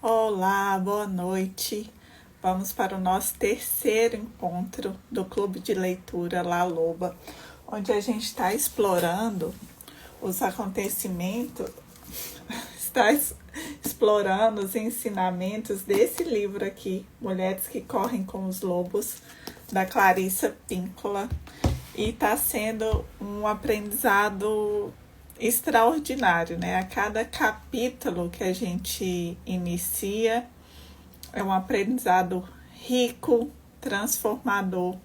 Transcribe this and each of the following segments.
Olá, boa noite. Vamos para o nosso terceiro encontro do Clube de Leitura La Loba, onde a gente está explorando os acontecimentos, está explorando os ensinamentos desse livro aqui, Mulheres que Correm com os Lobos, da Clarissa Pinkola. E está sendo um aprendizado extraordinário, né? A cada capítulo que a gente inicia é um aprendizado rico, transformador.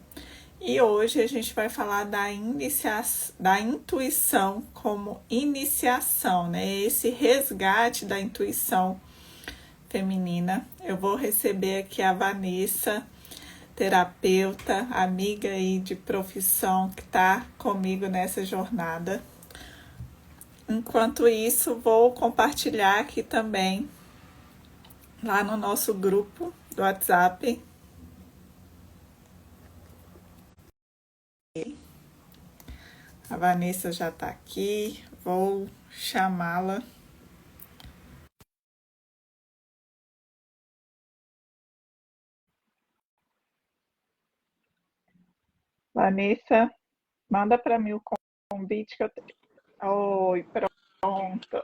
E hoje a gente vai falar da intuição como iniciação, né? Esse resgate da intuição feminina. Eu vou receber aqui a Vanessa, terapeuta, amiga aí de profissão que está comigo nessa jornada. Enquanto isso, vou compartilhar aqui também, lá no nosso grupo do WhatsApp. A Vanessa já está aqui, vou chamá-la. Vanessa, manda para mim o convite que eu tenho. Oi, pronto.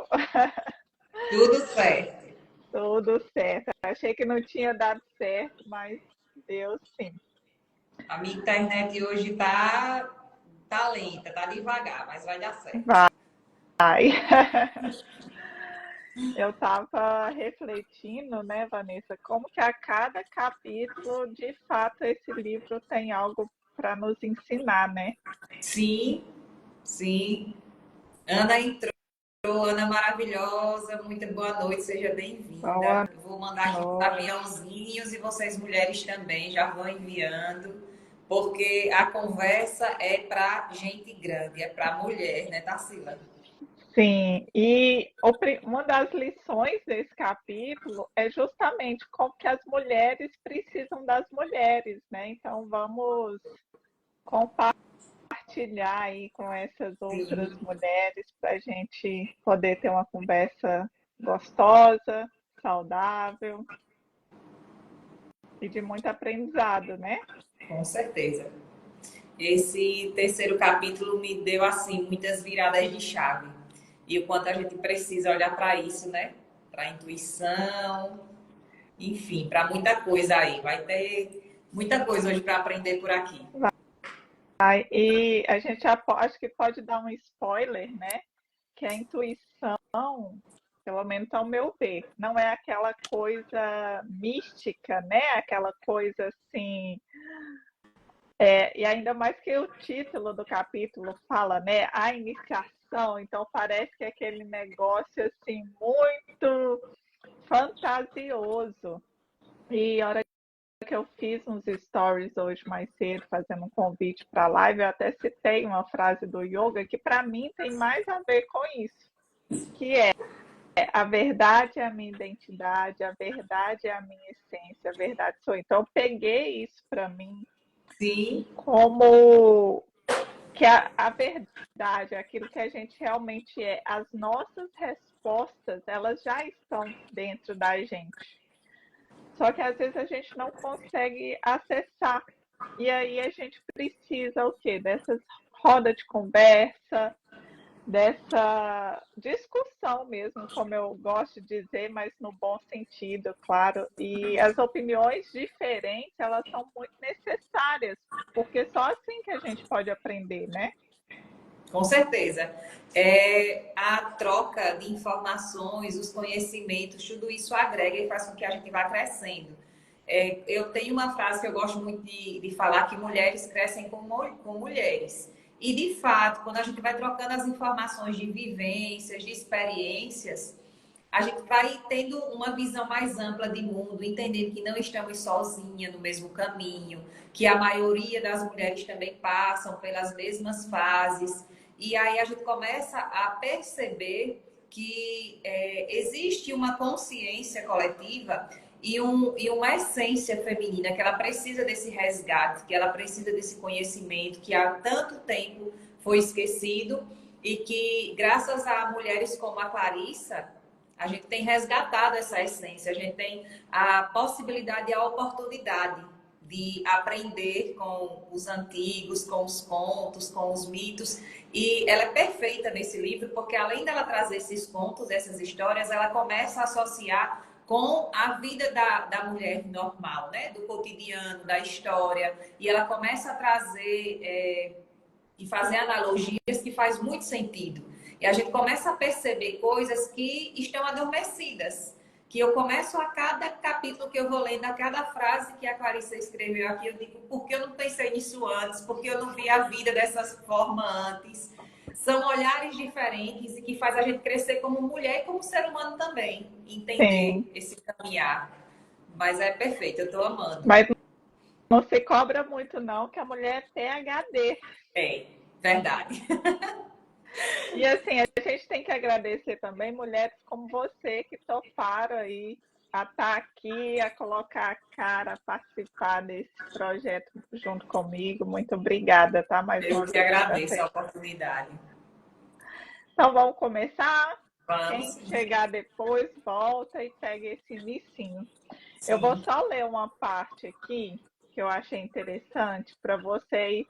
Tudo certo. Tudo certo. Achei que não tinha dado certo, mas deu sim. A minha internet hoje tá lenta, tá devagar, mas vai dar certo. Vai. Eu estava refletindo, né, Vanessa, como que a cada capítulo, de fato, esse livro tem algo para nos ensinar, né? Sim, sim. Ana entrou, Ana maravilhosa, muito boa noite, seja Boa bem-vinda. Eu vou mandar aqui os noite. aviãozinhos e vocês mulheres também já vão enviando, porque a conversa é para gente grande, é para mulher, né, Tarsila? Sim, e uma das lições desse capítulo é justamente como que as mulheres precisam das mulheres, né? Então vamos compartilhar aí com essas outras Sim, mulheres para a gente poder ter uma conversa gostosa, saudável e de muito aprendizado, né? com certeza. Esse terceiro capítulo me deu assim muitas viradas de chave. E o quanto a gente precisa olhar para isso, né? Para a intuição, enfim, para muita coisa aí. Vai ter muita coisa hoje para aprender por aqui. E a gente já acho que pode dar um spoiler, né? Que a intuição, pelo menos ao meu ver, não é aquela coisa mística, né? Aquela coisa assim. E ainda mais que o título do capítulo fala, né? A iniciação, então parece que é aquele negócio assim muito fantasioso. E a hora que eu fiz uns stories hoje mais cedo, fazendo um convite para a live, eu até citei uma frase do yoga que para mim tem mais a ver com isso, que é a verdade é a minha identidade, a verdade é a minha essência, a verdade sou eu. Então eu peguei isso para mim Sim, como que a verdade, aquilo que a gente realmente é, as nossas respostas, elas já estão dentro da gente. Só que às vezes a gente não consegue acessar. E aí a gente precisa o quê? Dessas rodas de conversa, dessa discussão mesmo, como eu gosto de dizer, mas no bom sentido, claro. E as opiniões diferentes, elas são muito necessárias, porque só assim que a gente pode aprender, né? com certeza. A troca de informações, os conhecimentos, tudo isso agrega e faz com que a gente vá crescendo. Eu tenho uma frase que eu gosto muito de falar, que mulheres crescem com mulheres. E, de fato, quando a gente vai trocando as informações de vivências, de experiências, a gente vai tendo uma visão mais ampla de mundo, entendendo que não estamos sozinhas no mesmo caminho, que a maioria das mulheres também passam pelas mesmas fases. E aí a gente começa a perceber que existe uma consciência coletiva e uma essência feminina, que ela precisa desse resgate, que ela precisa desse conhecimento que há tanto tempo foi esquecido e que, graças a mulheres como a Clarissa, A gente tem resgatado essa essência, a gente tem a possibilidade e a oportunidade de aprender com os antigos, com os contos, com os mitos. E ela é perfeita nesse livro, porque além dela trazer esses contos, essas histórias, ela começa a associar com a vida da mulher normal, né? Do cotidiano, da história. E ela começa a trazer e fazer analogias que faz muito sentido. E a gente começa a perceber coisas que estão adormecidas. Que eu começo a cada capítulo que eu vou lendo, a cada frase que a Clarissa escreveu aqui, eu digo, por que eu não pensei nisso antes? Por que eu não vi a vida dessa forma antes? São olhares diferentes e que faz a gente crescer como mulher e como ser humano também. Sim, Entender esse caminhar. Mas é perfeito, eu estou amando. mas não se cobra muito não, que a mulher é PhD. É, verdade. E assim, a gente tem que agradecer também mulheres como você que toparam aí a estar aqui, a colocar a cara, a participar desse projeto junto comigo. Muito obrigada, tá? Mais Eu uma que vez pela agradeço a atenção. oportunidade. Então vamos começar? Vamos Quem sim. chegar depois, volta e pega esse inicinho. Eu vou Sim. só ler uma parte aqui que eu achei interessante para você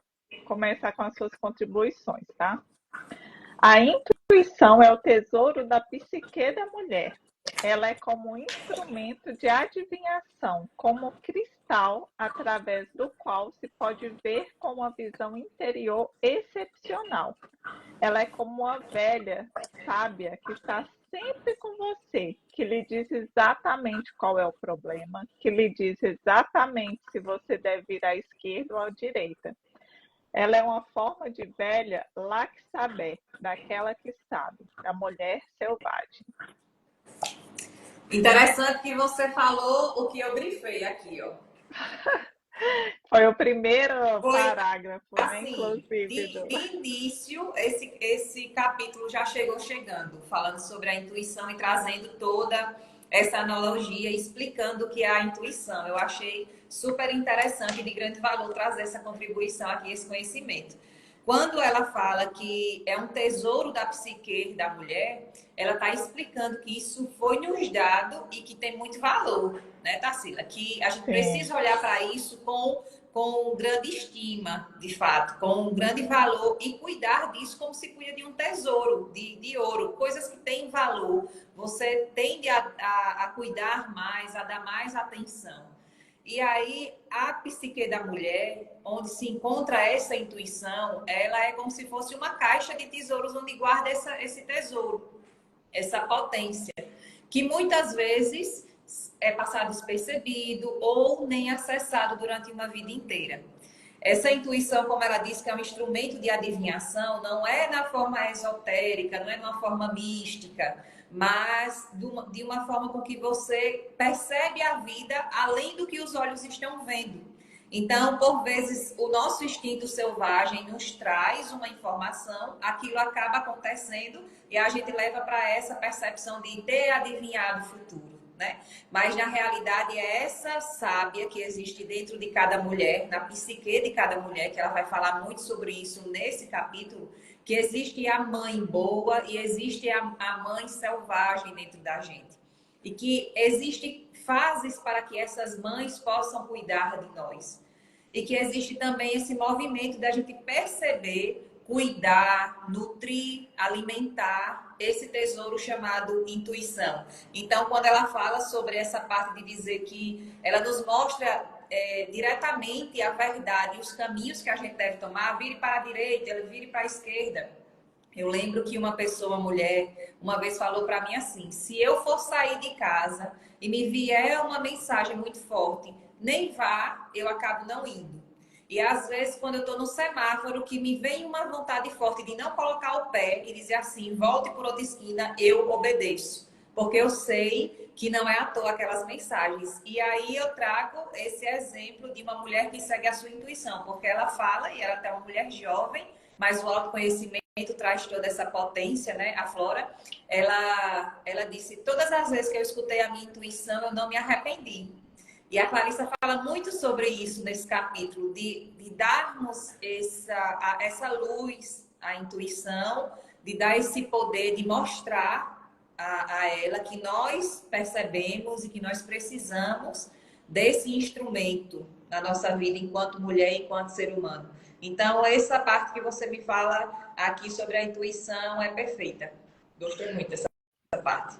começar com as suas contribuições, tá? A intuição é o tesouro da psique da mulher. Ela é como um instrumento de adivinhação, como cristal através do qual se pode ver com uma visão interior excepcional. Ela é como uma velha sábia que está sempre com você, que lhe diz exatamente qual é o problema, que lhe diz exatamente se você deve ir à esquerda ou à direita. Ela é uma forma de velha laxabé, daquela que sabe, da mulher selvagem. Interessante que você falou o que eu grifei aqui, ó. Foi o primeiro Foi parágrafo, né? assim, Inclusive, do... de início, esse capítulo já chegou chegando, falando sobre a intuição e trazendo toda essa analogia, explicando o que é a intuição. Eu achei super interessante e de grande valor trazer essa contribuição aqui, esse conhecimento. Quando ela fala que é um tesouro da psique da mulher, ela está explicando que isso foi nos dado e que tem muito valor, né, Tarsila? Que a gente Sim, precisa olhar para isso com grande estima, de fato, com um grande valor e cuidar disso como se cuida de um tesouro, de ouro, coisas que têm valor. Você tende a cuidar mais, a dar mais atenção. E aí, a psique da mulher, onde se encontra essa intuição, ela é como se fosse uma caixa de tesouros onde guarda esse tesouro, essa potência, que muitas vezes é passado despercebido ou nem acessado durante uma vida inteira. Essa intuição, como ela disse, que é um instrumento de adivinhação, não é na forma esotérica, não é numa forma mística, mas de uma forma com que você percebe a vida além do que os olhos estão vendo. Então, por vezes, o nosso instinto selvagem nos traz uma informação, aquilo acaba acontecendo e a gente leva para essa percepção de ter adivinhado o futuro, né? Mas na realidade é essa sábia que existe dentro de cada mulher, na psique de cada mulher, que ela vai falar muito sobre isso nesse capítulo, que existe a mãe boa e existe a mãe selvagem dentro da gente. E que existem fases para que essas mães possam cuidar de nós. E que existe também esse movimento da gente perceber, cuidar, nutrir, alimentar esse tesouro chamado intuição. Então, quando ela fala sobre essa parte de dizer que ela nos mostra diretamente a verdade e os caminhos que a gente deve tomar, vire para a direita, vire para a esquerda. Eu lembro que uma pessoa, mulher, uma vez falou para mim assim: se eu for sair de casa e me vier uma mensagem muito forte, nem vá, eu acabo não indo. E às vezes, quando eu estou no semáforo, que me vem uma vontade forte de não colocar o pé e dizer assim, volte por outra esquina, eu obedeço. Porque eu sei que não é à toa aquelas mensagens. E aí eu trago esse exemplo de uma mulher que segue a sua intuição, porque ela fala, e ela é uma mulher jovem, mas o autoconhecimento traz toda essa potência, né? A Flora, ela disse, todas as vezes que eu escutei a minha intuição, eu não me arrependi. E a Clarissa fala muito sobre isso nesse capítulo, de darmos essa luz à intuição, de dar esse poder, de mostrar a ela que nós percebemos e que nós precisamos desse instrumento na nossa vida enquanto mulher, enquanto ser humano. Então, essa parte que você me fala aqui sobre a intuição é perfeita. Gostei muito dessa parte.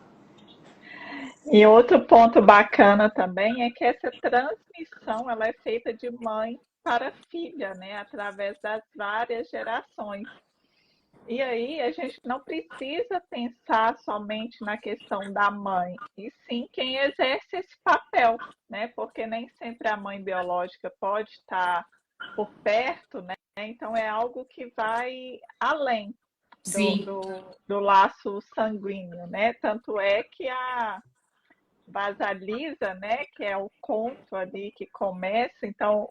E outro ponto bacana também é que essa transmissão ela é feita de mãe para filha, né, através das várias gerações. E aí a gente não precisa pensar somente na questão da mãe, e sim quem exerce esse papel, né? Porque nem sempre a mãe biológica pode estar por perto, né? Então é algo que vai além Sim, do laço sanguíneo, né? Tanto é que a Vasalisa, né, que é o conto ali que começa, então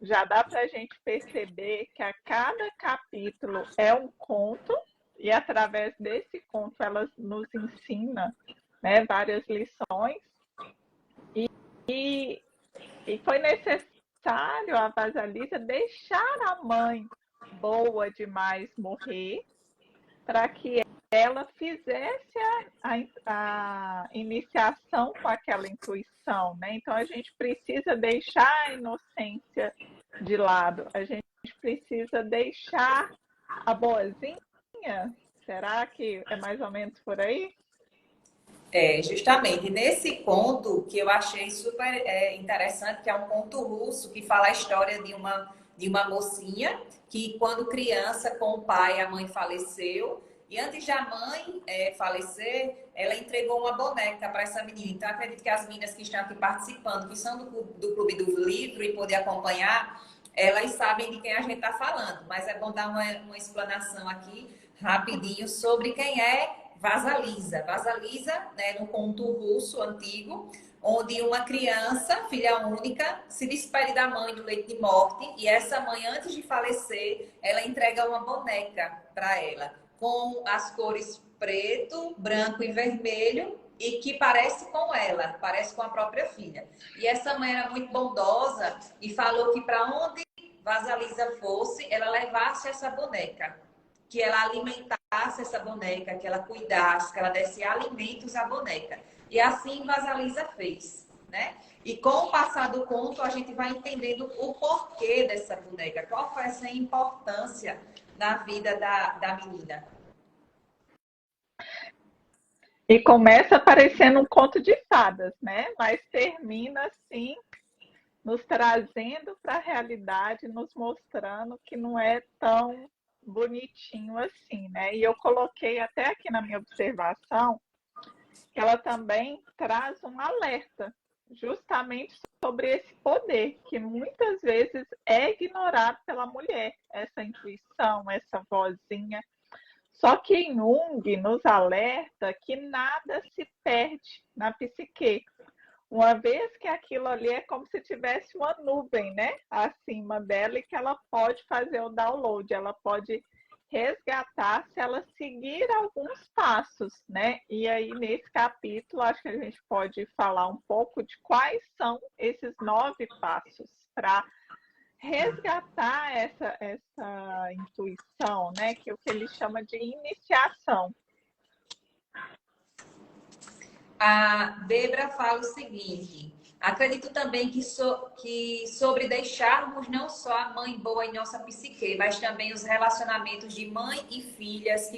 já dá para a gente perceber que a cada capítulo é um conto e através desse conto ela nos ensina, né, várias lições e, e foi necessário a Vasalisa deixar a mãe boa demais morrer para que ela fizesse a iniciação com aquela intuição, né? Então a gente precisa deixar a inocência de lado, a gente precisa deixar a boazinha. Será que é mais ou menos por aí? justamente nesse conto que eu achei super interessante, que é um conto russo que fala a história de uma mocinha que, quando criança, com o pai, a mãe faleceu. E antes de a mãe falecer, ela entregou uma boneca para essa menina. Então, acredito que as meninas que estão aqui participando, que são do Clube do Livro e poder acompanhar, elas sabem de quem a gente está falando. Mas é bom dar uma explanação aqui rapidinho sobre quem é Vasalisa. Vasalisa, né, no conto russo antigo, onde uma criança, filha única, se despede da mãe do leito de morte e essa mãe, antes de falecer, ela entrega uma boneca para ela, com as cores preto, branco e vermelho, e que parece com ela, parece com a própria filha. E essa mãe era muito bondosa e falou que para onde Vasalisa fosse, ela levasse essa boneca, que ela alimentasse essa boneca, que ela cuidasse, que ela desse alimentos à boneca. E assim Vasalisa fez, né? E com o passar do conto, a gente vai entendendo o porquê dessa boneca, qual foi essa importância na vida da menina. E começa parecendo um conto de fadas, né? Mas termina assim, nos trazendo para a realidade, nos mostrando que não é tão bonitinho assim, né? E eu coloquei até aqui na minha observação que ela também traz um alerta justamente sobre esse poder que muitas vezes é ignorado pela mulher, essa intuição, essa vozinha. Só que Jung nos alerta que nada se perde na psique, uma vez que aquilo ali é como se tivesse uma nuvem, né, acima dela e que ela pode fazer o download, ela pode resgatar se ela seguir alguns passos, né? E aí nesse capítulo acho que a gente pode falar um pouco de quais são esses 9 passos para resgatar essa intuição, né? Que é o que ele chama de iniciação. A Debra fala o seguinte: acredito também que sobre deixarmos não só a mãe boa em nossa psique, mas também os relacionamentos de mãe e filhas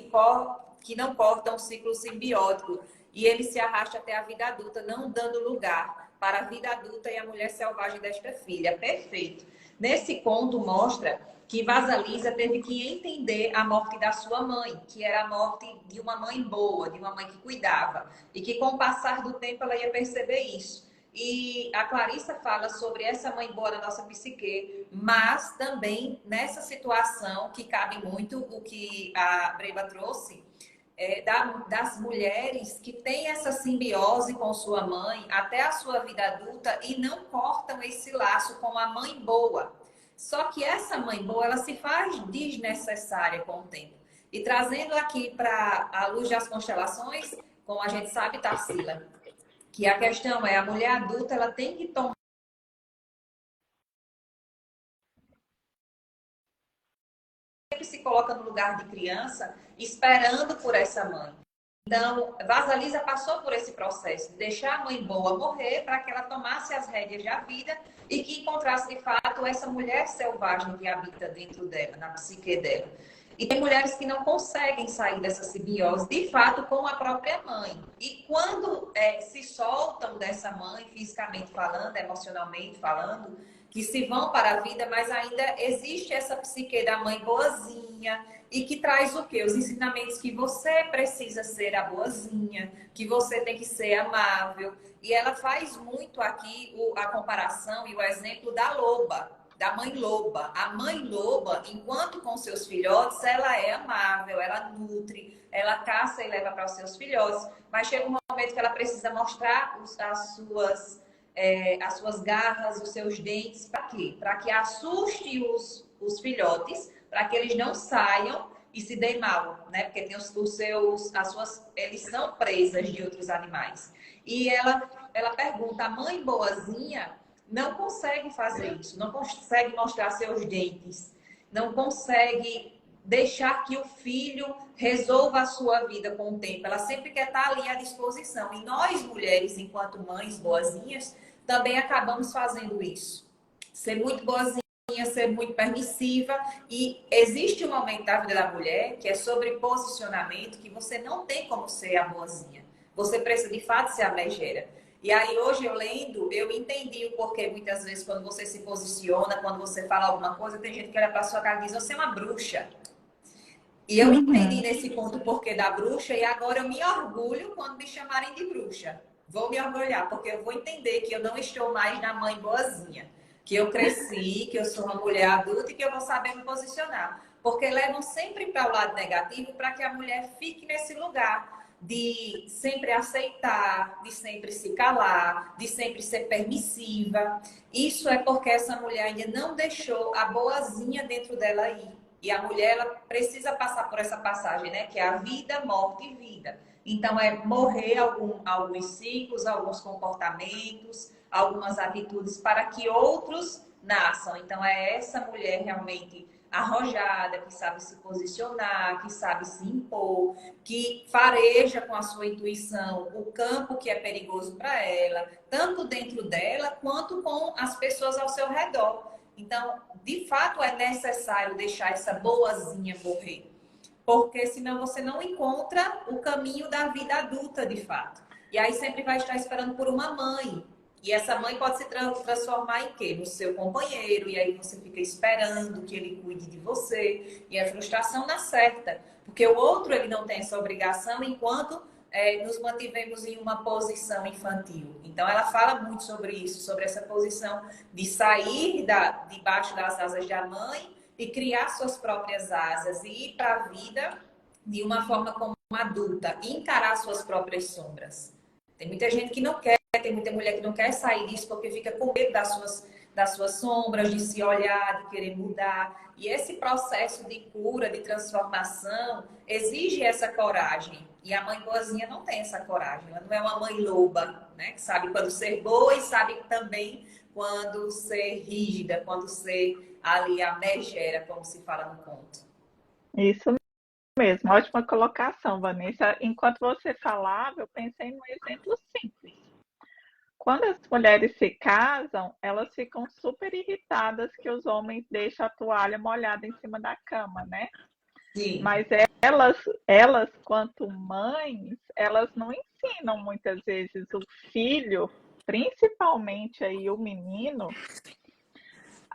que não cortam o ciclo simbiótico e ele se arrasta até a vida adulta, não dando lugar para a vida adulta e a mulher selvagem desta filha. Perfeito. Nesse conto mostra que Vasalisa teve que entender a morte da sua mãe, que era a morte de uma mãe boa, de uma mãe que cuidava, e que com o passar do tempo ela ia perceber isso. E a Clarissa fala sobre essa mãe boa da nossa psique, mas também nessa situação que cabe muito o que a Breva trouxe, das mulheres que têm essa simbiose com sua mãe até a sua vida adulta e não cortam esse laço com a mãe boa. Só que essa mãe boa, ela se faz desnecessária com o tempo. E trazendo aqui para a luz das constelações, como a gente sabe, Tarsila, que a questão é a mulher adulta, ela tem que tomar, sempre se coloca no lugar de criança, esperando por essa mãe. Então, Vaza Lisa passou por esse processo de deixar a mãe boa morrer para que ela tomasse as rédeas da vida e que encontrasse de fato essa mulher selvagem que habita dentro dela, na psique dela. E tem mulheres que não conseguem sair dessa simbiose, de fato, com a própria mãe. E quando se soltam dessa mãe, fisicamente falando, emocionalmente falando, que se vão para a vida, mas ainda existe essa psique da mãe boazinha, e que traz o quê? Os ensinamentos que você precisa ser a boazinha, que você tem que ser amável. E ela faz muito aqui a comparação e o exemplo da loba, da mãe loba. A mãe loba, enquanto com seus filhotes, ela é amável, ela nutre, ela caça e leva para os seus filhotes. Mas chega um momento que ela precisa mostrar as suas garras, os seus dentes, para quê? Para que assuste os filhotes, para que eles não saiam e se deem mal, né? Porque tem eles são presas de outros animais. E ela pergunta, a mãe boazinha não consegue fazer isso, não consegue mostrar seus dentes, não consegue deixar que o filho resolva a sua vida com o tempo. Ela sempre quer estar ali à disposição. E nós, mulheres, enquanto mães boazinhas, também acabamos fazendo isso. Ser muito boazinha, ser muito permissiva. E existe um momento da vida da mulher que é sobre posicionamento, que você não tem como ser a boazinha. Você precisa, de fato, ser a megera. E aí, hoje, eu lendo, eu entendi o porquê, muitas vezes, quando você se posiciona, quando você fala alguma coisa, tem gente que olha para sua cara e diz, você é uma bruxa. E eu entendi Uhum. nesse ponto o porquê da bruxa, e agora eu me orgulho quando me chamarem de bruxa. Vou me orgulhar, porque eu vou entender que eu não estou mais na mãe boazinha. Que eu cresci, que eu sou uma mulher adulta e que eu vou saber me posicionar. Porque levam sempre para o lado negativo para que a mulher fique nesse lugar de sempre aceitar, de sempre se calar, de sempre ser permissiva. Isso é porque essa mulher ainda não deixou a boazinha dentro dela ir. E a mulher, ela precisa passar por essa passagem, né? Que é a vida, morte e vida. Então, é morrer alguns ciclos, alguns comportamentos, algumas atitudes para que outros nasçam. Então, é essa mulher realmente arrojada, que sabe se posicionar, que sabe se impor, que fareja com a sua intuição o campo que é perigoso para ela, tanto dentro dela quanto com as pessoas ao seu redor. Então, de fato, é necessário deixar essa boazinha morrer, porque senão você não encontra o caminho da vida adulta, de fato. E aí sempre vai estar esperando por uma mãe. E essa mãe pode se transformar em quê? No seu companheiro, e aí você fica esperando que ele cuide de você, e a frustração na certa, porque o outro ele não tem essa obrigação enquanto nos mantivemos em uma posição infantil. Então, ela fala muito sobre isso, sobre essa posição de sair debaixo das asas da mãe e criar suas próprias asas e ir para a vida de uma forma como uma adulta, e encarar suas próprias sombras. Tem muita gente que não quer, tem muita mulher que não quer sair disso porque fica com medo das suas sombras, de se olhar, de querer mudar. E esse processo de cura, de transformação, exige essa coragem. E a mãe boazinha não tem essa coragem. Ela não é uma mãe loba, né? Que sabe quando ser boa e sabe também quando ser rígida, quando ser ali a megera, como se fala no conto. Isso mesmo, ótima colocação, Vanessa. Enquanto você falava, eu pensei num exemplo simples. Quando as mulheres se casam, elas ficam super irritadas que os homens deixam a toalha molhada em cima da cama, né? Sim. Mas elas, quanto mães, elas não ensinam muitas vezes o filho, principalmente aí o menino,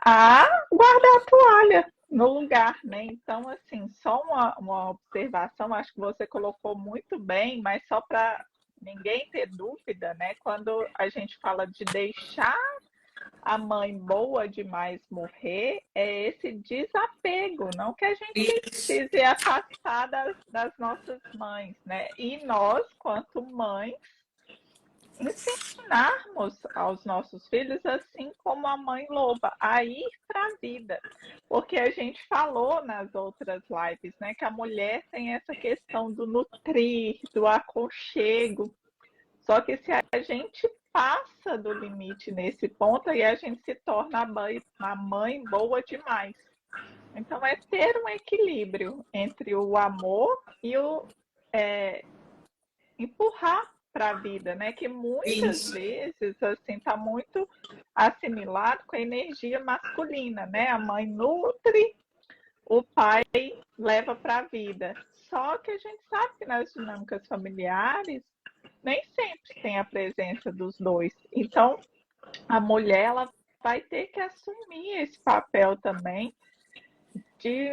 a guardar a toalha no lugar, né? Então, assim, só uma observação, acho que você colocou muito bem, mas só para ninguém ter dúvida, né? Quando a gente fala de deixar a mãe boa demais morrer, é esse desapego, não que a gente Isso. precise afastar das nossas mães, né? E nós, quanto mães, ensinarmos aos nossos filhos, assim como a mãe loba, a ir para a vida. Porque a gente falou nas outras lives, né, que a mulher tem essa questão do nutrir, do aconchego. Só que se a gente passa do limite nesse ponto, aí a gente se torna a mãe boa demais. Então é ter um equilíbrio entre o amor e empurrar para a vida, né? Que muitas Isso. vezes assim está muito assimilado com a energia masculina, né? A mãe nutre, o pai leva para a vida. Só que a gente sabe que nas dinâmicas familiares nem sempre tem a presença dos dois. Então, a mulher ela vai ter que assumir esse papel também de,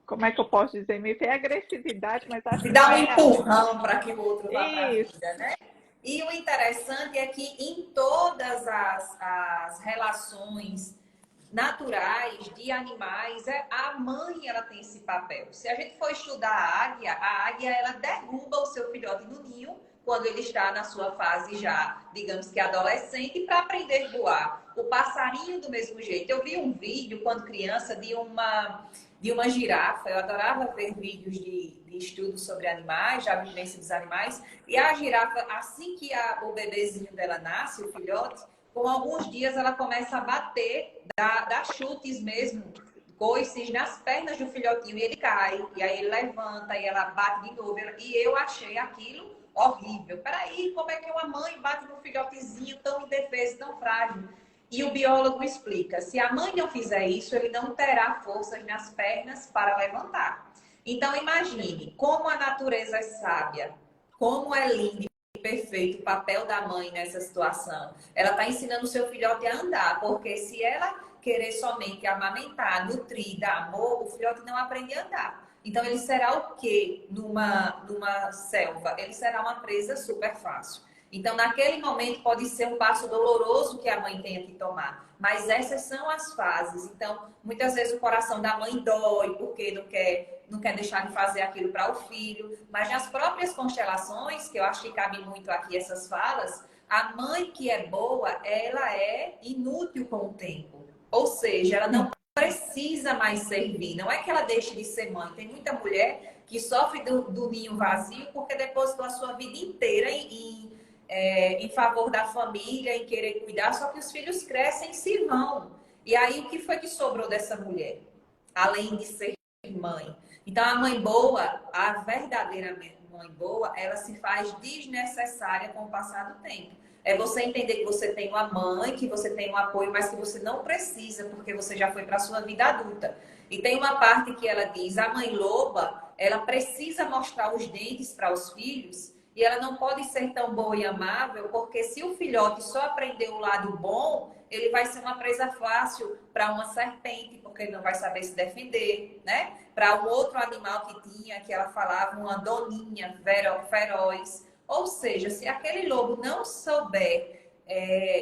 como é que eu posso dizer, me ver agressividade, mas acho De que não dar um é empurrão para que o outro vá para a isso. vida, né? E o interessante é que em todas as relações naturais de animais, a mãe ela tem esse papel. Se a gente for estudar a águia ela derruba o seu filhote no ninho quando ele está na sua fase já, digamos que adolescente, para aprender a voar. O passarinho do mesmo jeito. Eu vi um vídeo quando criança de uma girafa. Eu adorava ver vídeos de estudos sobre animais, da vivência dos animais. E a girafa, assim que o bebezinho dela nasce, o filhote, com alguns dias ela começa a bater, dá chutes mesmo, coices nas pernas do filhotinho e ele cai. E aí ele levanta e ela bate de novo. E eu achei aquilo horrível. Peraí, como é que uma mãe bate no filhotezinho tão indefeso, tão frágil? E o biólogo explica, se a mãe não fizer isso, ele não terá forças nas pernas para levantar. Então imagine como a natureza é sábia, como é lindo e perfeito o papel da mãe nessa situação. Ela está ensinando o seu filhote a andar, porque se ela querer somente amamentar, nutrir, dar amor, o filhote não aprende a andar. Então ele será o quê numa selva? Ele será uma presa super fácil. Então, naquele momento, pode ser um passo doloroso que a mãe tenha que tomar. Mas essas são as fases. Então, muitas vezes o coração da mãe dói porque não quer deixar de fazer aquilo para o filho. Mas nas próprias constelações, que eu acho que cabe muito aqui essas falas, a mãe que é boa, ela é inútil com o tempo. Ou seja, ela não precisa mais servir. Não é que ela deixe de ser mãe. Tem muita mulher que sofre do ninho vazio porque depositou a sua vida inteira em favor da família, em querer cuidar, só que os filhos crescem e se vão. E aí, o que foi que sobrou dessa mulher? Além de ser mãe. Então, a mãe boa, a verdadeira mãe boa, ela se faz desnecessária com o passar do tempo. É você entender que você tem uma mãe, que você tem um apoio, mas que você não precisa, porque você já foi para a sua vida adulta. E tem uma parte que ela diz, a mãe loba, ela precisa mostrar os dentes para os filhos, e ela não pode ser tão boa e amável, porque se o filhote só aprender o lado bom, ele vai ser uma presa fácil para uma serpente, porque ele não vai saber se defender, né? Para um outro animal que tinha, que ela falava, uma doninha feroz. Ou seja, se aquele lobo não souber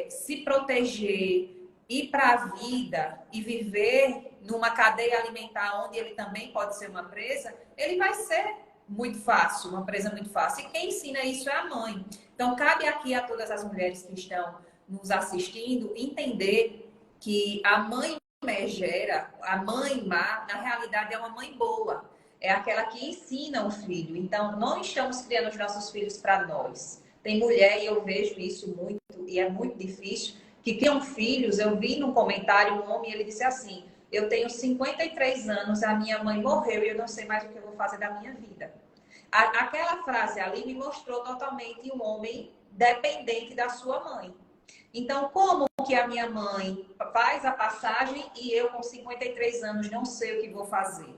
se proteger, ir para a vida e viver numa cadeia alimentar onde ele também pode ser uma presa, ele vai ser muito fácil, uma presa muito fácil. E quem ensina isso é a mãe. Então, cabe aqui a todas as mulheres que estão nos assistindo entender que a mãe megera, a mãe má, na realidade é uma mãe boa. É aquela que ensina o filho. Então, não estamos criando os nossos filhos para nós. Tem mulher, e eu vejo isso muito, e é muito difícil, que criam filhos. Eu vi num comentário um homem, ele disse assim, eu tenho 53 anos, a minha mãe morreu e eu não sei mais o que eu vou fazer da minha vida. Aquela frase ali me mostrou totalmente um homem dependente da sua mãe. Então, como que a minha mãe faz a passagem e eu com 53 anos não sei o que vou fazer?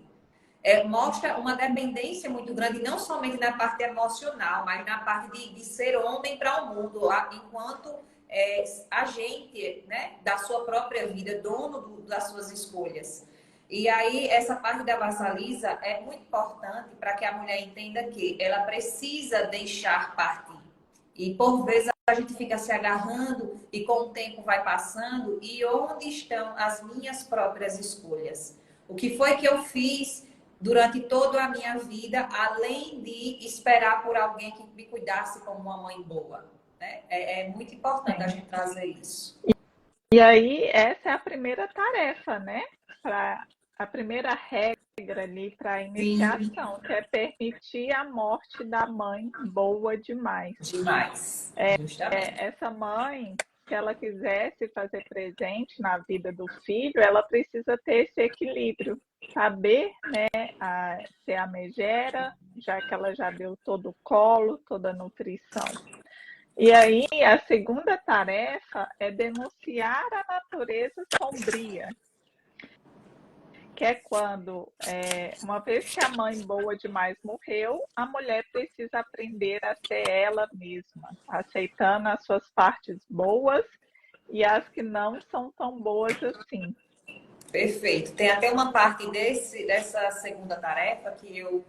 Mostra uma dependência muito grande, não somente na parte emocional, mas na parte de ser homem para o mundo, enquanto agente, né, da sua própria vida, dono das suas escolhas. E aí, essa parte da vassalisa é muito importante para que a mulher entenda que ela precisa deixar partir. E, por vezes, a gente fica se agarrando e com o tempo vai passando. E onde estão as minhas próprias escolhas? O que foi que eu fiz durante toda a minha vida, além de esperar por alguém que me cuidasse como uma mãe boa? Né? É muito importante a gente trazer isso. E aí, essa é a primeira tarefa, né? A primeira regra ali para a Sim, iniciação, que é permitir a morte da mãe boa demais. demais. Justamente. Essa mãe, se ela quiser se fazer presente na vida do filho, ela precisa ter esse equilíbrio, saber, né, ser a megera, já que ela já deu todo o colo, toda a nutrição. E aí, a segunda tarefa é denunciar a natureza sombria, que é quando, uma vez que a mãe boa demais morreu, a mulher precisa aprender a ser ela mesma, aceitando as suas partes boas e as que não são tão boas assim. Perfeito. Tem até uma parte dessa segunda tarefa que eu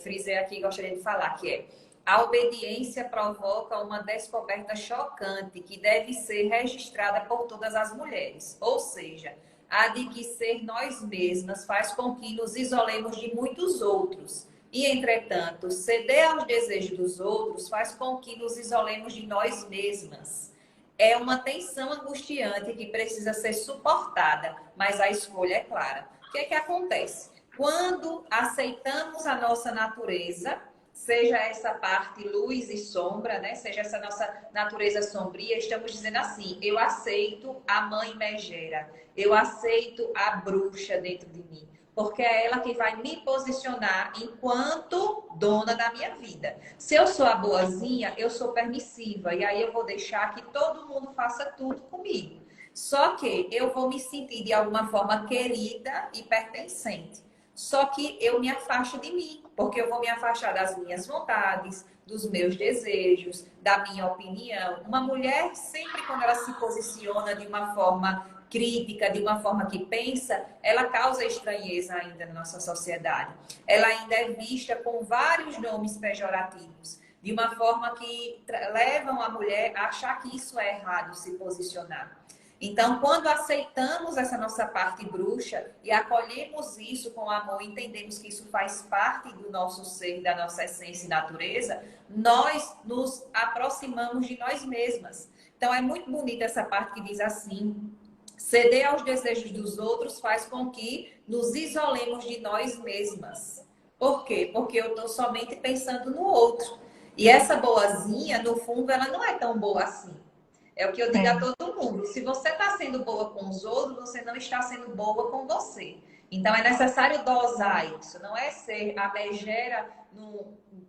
frisei aqui e gostaria de falar, que é: a obediência provoca uma descoberta chocante que deve ser registrada por todas as mulheres. Ou seja, a de que ser nós mesmas faz com que nos isolemos de muitos outros. E, entretanto, ceder aos desejos dos outros faz com que nos isolemos de nós mesmas. É uma tensão angustiante que precisa ser suportada, mas a escolha é clara. O que é que acontece? Quando aceitamos a nossa natureza, seja essa parte luz e sombra, né? Seja essa nossa natureza sombria, estamos dizendo assim: eu aceito a mãe megera, eu aceito a bruxa dentro de mim, porque é ela que vai me posicionar enquanto dona da minha vida. Se eu sou a boazinha, eu sou permissiva, e aí eu vou deixar que todo mundo faça tudo comigo. Só que eu vou me sentir de alguma forma querida e pertencente. Só que eu me afasto de mim, porque eu vou me afastar das minhas vontades, dos meus desejos, da minha opinião. Uma mulher, sempre quando ela se posiciona de uma forma crítica, de uma forma que pensa, ela causa estranheza ainda na nossa sociedade. Ela ainda é vista com vários nomes pejorativos, de uma forma que levam a mulher a achar que isso é errado, se posicionar. Então, quando aceitamos essa nossa parte bruxa e acolhemos isso com amor, entendemos que isso faz parte do nosso ser, da nossa essência e natureza, nós nos aproximamos de nós mesmas. Então, é muito bonita essa parte que diz assim: ceder aos desejos dos outros faz com que nos isolemos de nós mesmas. Por quê? Porque eu estou somente pensando no outro. E essa boazinha, no fundo, ela não é tão boa assim. É o que eu digo a todo mundo: se você está sendo boa com os outros, você não está sendo boa com você. Então é necessário dosar isso. Não é ser a megera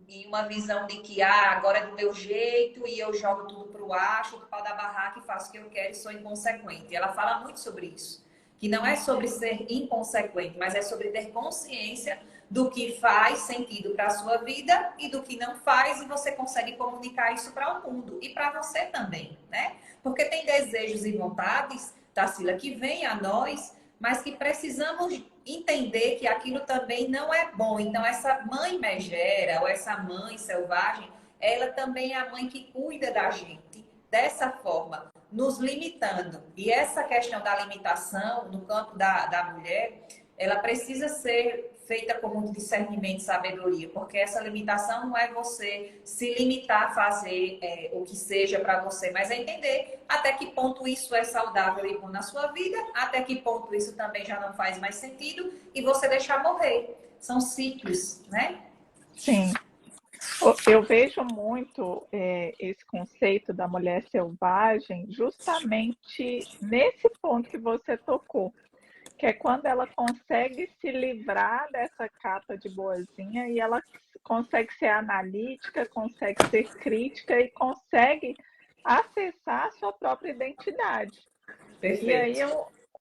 em uma visão de que agora é do meu jeito e eu jogo tudo para o ar, chuto o pau da barraca e faço o que eu quero e sou inconsequente. Ela fala muito sobre isso. Que não é sobre ser inconsequente, mas é sobre ter consciência do que faz sentido para a sua vida e do que não faz, e você consegue comunicar isso para o mundo e para você também, né? Porque tem desejos e vontades, Tarsila, que vêm a nós, mas que precisamos entender que aquilo também não é bom. Então, essa mãe megera ou essa mãe selvagem, ela também é a mãe que cuida da gente dessa forma, nos limitando. E essa questão da limitação no campo da mulher, ela precisa ser feita com muito discernimento e sabedoria, porque essa limitação não é você se limitar a fazer o que seja para você, mas é entender até que ponto isso é saudável e bom na sua vida, até que ponto isso também já não faz mais sentido e você deixar morrer. São ciclos, né? Sim. Eu vejo muito esse conceito da mulher selvagem justamente nesse ponto que você tocou, que é quando ela consegue se livrar dessa capa de boazinha e ela consegue ser analítica, consegue ser crítica e consegue acessar a sua própria identidade. Perfeito. E aí,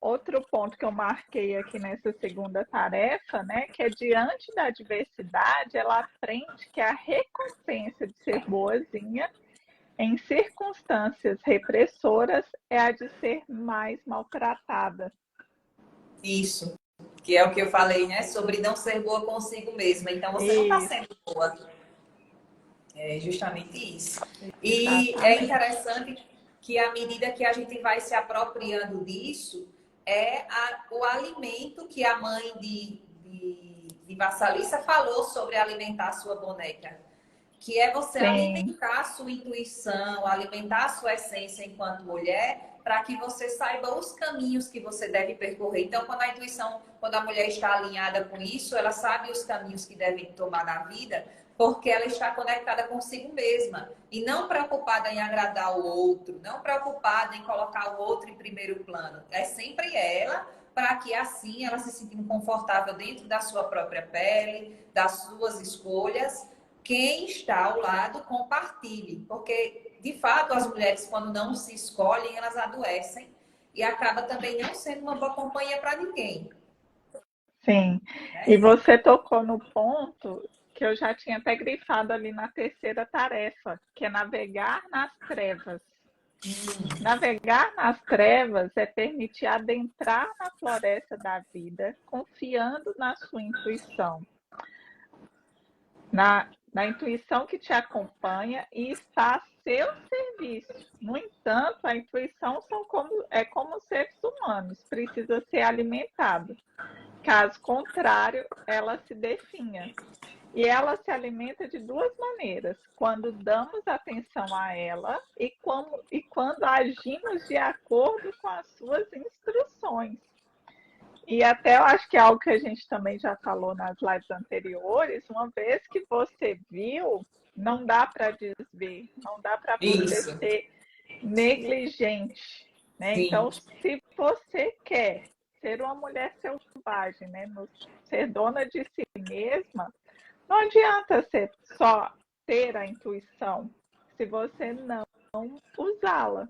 outro ponto que eu marquei aqui nessa segunda tarefa, né, que é diante da adversidade, ela aprende que a recompensa de ser boazinha em circunstâncias repressoras é a de ser mais maltratada. Isso, que é o que eu falei, né? Sobre não ser boa consigo mesma. Então, você não está sendo boa. É justamente isso. E é interessante que, à medida que a gente vai se apropriando disso, o alimento que a mãe de Vassalissa falou sobre alimentar a sua boneca. Que é você alimentar a sua intuição, alimentar a sua essência enquanto mulher, para que você saiba os caminhos que você deve percorrer. Então, quando a intuição, quando a mulher está alinhada com isso, ela sabe os caminhos que deve tomar na vida, porque ela está conectada consigo mesma e não preocupada em agradar o outro, não preocupada em colocar o outro em primeiro plano. É sempre ela, para que assim ela se sinta confortável dentro da sua própria pele, das suas escolhas. Quem está ao lado, compartilhe, porque de fato as mulheres, quando não se escolhem, elas adoecem e acaba também não sendo uma boa companhia para ninguém. Sim, e Né? você tocou no ponto que eu já tinha até grifado ali na terceira tarefa, que é navegar nas trevas. Navegar nas trevas é permitir adentrar na floresta da vida, confiando na sua intuição, na intuição que te acompanha e está a seu serviço. No entanto, a intuição é como seres humanos, precisa ser alimentada. Caso contrário, ela se definha. E ela se alimenta de duas maneiras: quando damos atenção a ela e quando agimos de acordo com as suas instruções. E até eu acho que é algo que a gente também já falou nas lives anteriores, uma vez que você viu, não dá para desver, não dá para você Isso, ser negligente, né? sim. Então, se você quer ser uma mulher selvagem, né, ser dona de si mesma, não adianta ser só ter a intuição se você não usá-la.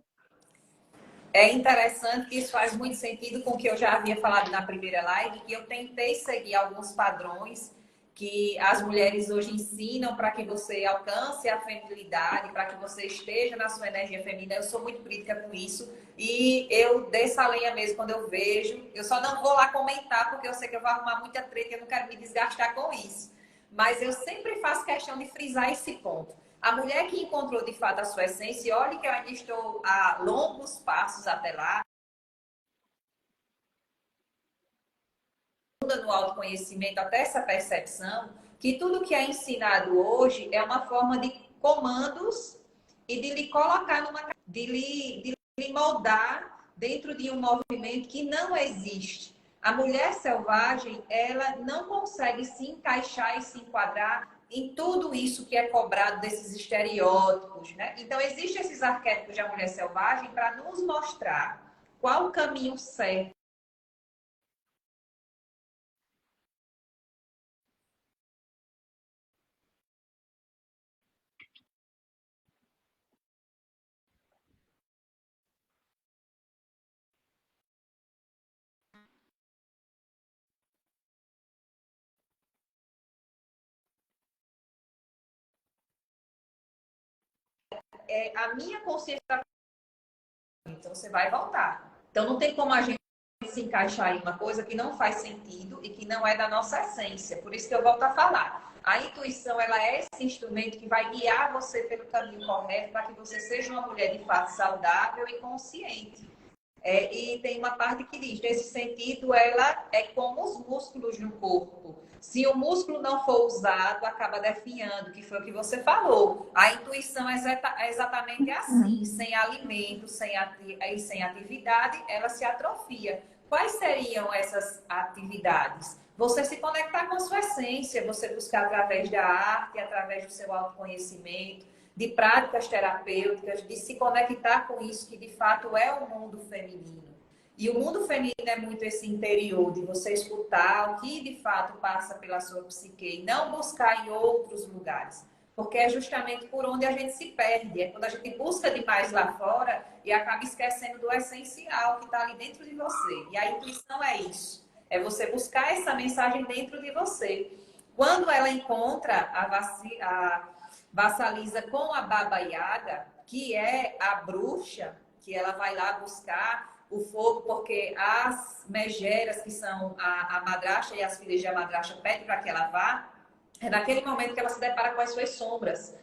É interessante que isso faz muito sentido com o que eu já havia falado na primeira live, que eu tentei seguir alguns padrões que as mulheres hoje ensinam para que você alcance a feminilidade, para que você esteja na sua energia feminina. Eu sou muito crítica com isso e eu desço a lenha mesmo quando eu vejo. Eu só não vou lá comentar porque eu sei que eu vou arrumar muita treta e eu não quero me desgastar com isso. Mas eu sempre faço questão de frisar esse ponto. A mulher que encontrou de fato a sua essência, e olha que eu ainda estou a longos passos até lá, no autoconhecimento, até essa percepção, que tudo que é ensinado hoje é uma forma de comandos e de lhe colocar de lhe moldar dentro de um movimento que não existe. A mulher selvagem, ela não consegue se encaixar e se enquadrar em tudo isso que é cobrado desses estereótipos, né? Então, existem esses arquétipos da mulher selvagem para nos mostrar qual o caminho certo. A minha consciência, então você vai voltar. Então, não tem como a gente se encaixar em uma coisa que não faz sentido e que não é da nossa essência. Por isso que eu volto a falar. A intuição, ela é esse instrumento que vai guiar você pelo caminho correto para que você seja uma mulher de fato saudável e consciente. E tem uma parte que diz, nesse sentido, ela é como os músculos no corpo. Se o músculo não for usado, acaba definhando, que foi o que você falou. A intuição é exatamente assim. Sem alimento, sem atividade, ela se atrofia. Quais seriam essas atividades? Você se conectar com a sua essência, você buscar através da arte, através do seu autoconhecimento, de práticas terapêuticas, de se conectar com isso que de fato é o mundo feminino. E o mundo feminino é muito esse interior, de você escutar o que de fato passa pela sua psique e não buscar em outros lugares. Porque é justamente por onde a gente se perde. É quando a gente busca demais lá fora e acaba esquecendo do essencial que está ali dentro de você. E a intuição é isso. É você buscar essa mensagem dentro de você. Quando ela encontra a Vassalisa com a Baba Yaga, que é a bruxa, que ela vai lá buscar o fogo, porque as megeras, que são a madrasta e as filhas de madrasta, pedem para que ela vá. É naquele momento que ela se depara com as suas sombras.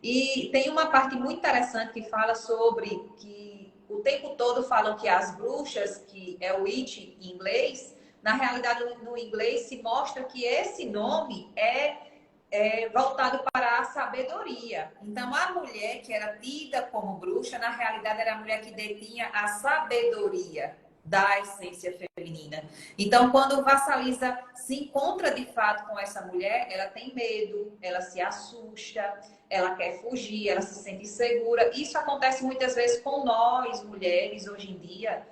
E tem uma parte muito interessante que fala sobre que o tempo todo falam que as bruxas, que é o witch em inglês, na realidade no inglês se mostra que esse nome é voltado para a sabedoria. Então, a mulher que era tida como bruxa, na realidade era a mulher que detinha a sabedoria. da essência feminina. Então, quando o Vassaliza se encontra de fato com essa mulher, ela tem medo, ela se assusta, ela quer fugir, ela se sente insegura. Isso acontece muitas vezes com nós, mulheres, hoje em dia,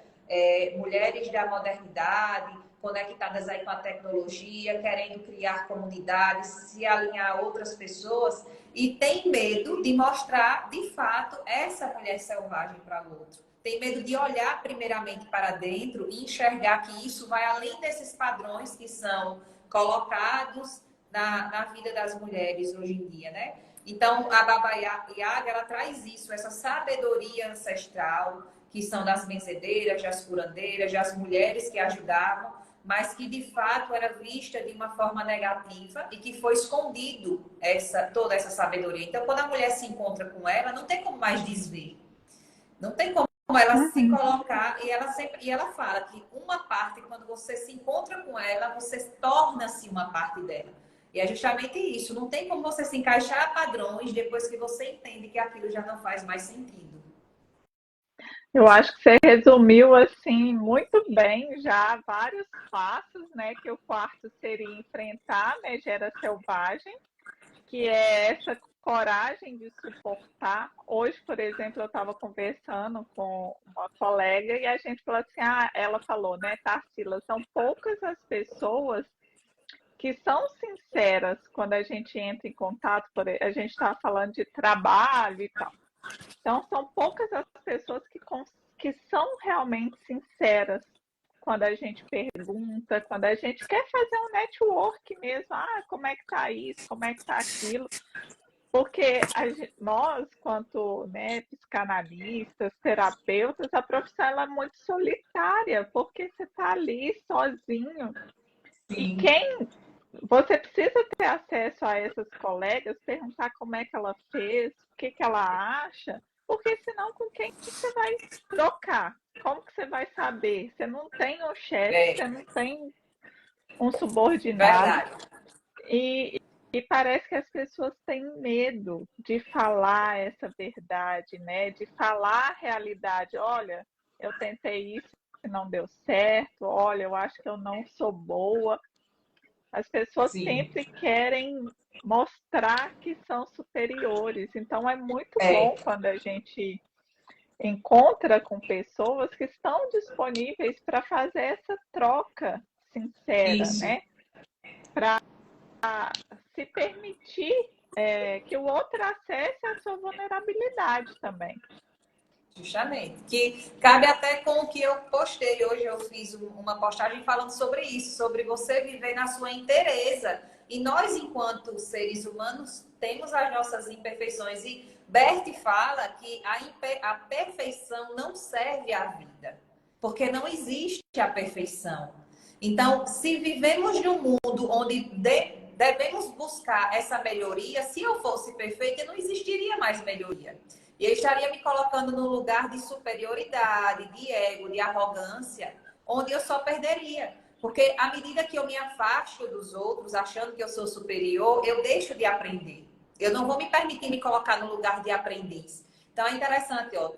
mulheres da modernidade, conectadas aí com a tecnologia, querendo criar comunidades, se alinhar a outras pessoas, e tem medo de mostrar, de fato, essa mulher selvagem para o outro. Tem medo de olhar primeiramente para dentro e enxergar que isso vai além desses padrões que são colocados na vida das mulheres hoje em dia, né? Então, a Baba Yaga, ela traz isso, essa sabedoria ancestral, que são das benzedeiras, das curandeiras, das mulheres que ajudavam, mas que de fato era vista de uma forma negativa e que foi escondido toda essa sabedoria. Então, quando a mulher se encontra com ela, não tem como mais desver. Não tem como ela se colocar, e ela fala que uma parte, quando você se encontra com ela, você torna-se uma parte dela. E é justamente isso. Não tem como você se encaixar a padrões depois que você entende que aquilo já não faz mais sentido. Eu acho que você resumiu assim muito bem já vários passos, né? Que o quarto seria enfrentar a megera selvagem, que é essa coragem de suportar. Hoje, por exemplo, eu estava conversando com uma colega e a gente falou assim, ela falou, né, Tarsila, são poucas as pessoas que são sinceras quando a gente entra em contato, a gente estava falando de trabalho e tal. Então, são poucas as pessoas que são realmente sinceras quando a gente pergunta, quando a gente quer fazer um network mesmo. Como é que tá isso? Como é que tá aquilo? Porque nós, quanto, né, psicanalistas, terapeutas, a profissão ela é muito solitária, porque você está ali sozinho. Sim. E você precisa ter acesso a essas colegas, perguntar como é que ela fez, o que ela acha, porque senão com quem você vai trocar? Como que você vai saber? Você não tem um chefe, você não tem um subordinado. Verdade. E parece que as pessoas têm medo de falar essa verdade, né? De falar a realidade. Olha, eu tentei isso e não deu certo. Olha, eu acho que eu não sou boa. As pessoas Sim. sempre querem mostrar que são superiores. Então é muito bom quando a gente encontra com pessoas que estão disponíveis para fazer essa troca sincera, Isso. né? Para se permitir que o outro acesse a sua vulnerabilidade também. Justamente. Que cabe até com o que eu postei hoje. Eu fiz uma postagem falando sobre isso, sobre você viver na sua inteireza. E nós, enquanto seres humanos, temos as nossas imperfeições. E Bert fala que a perfeição não serve à vida, porque não existe a perfeição. Então, se vivemos num mundo onde devemos buscar essa melhoria, se eu fosse perfeita, não existiria mais melhoria. E eu estaria me colocando num lugar de superioridade, de ego, de arrogância, onde eu só perderia. Porque à medida que eu me afasto dos outros, achando que eu sou superior, eu deixo de aprender. Eu não vou me permitir me colocar no lugar de aprendiz. Então é interessante, ó,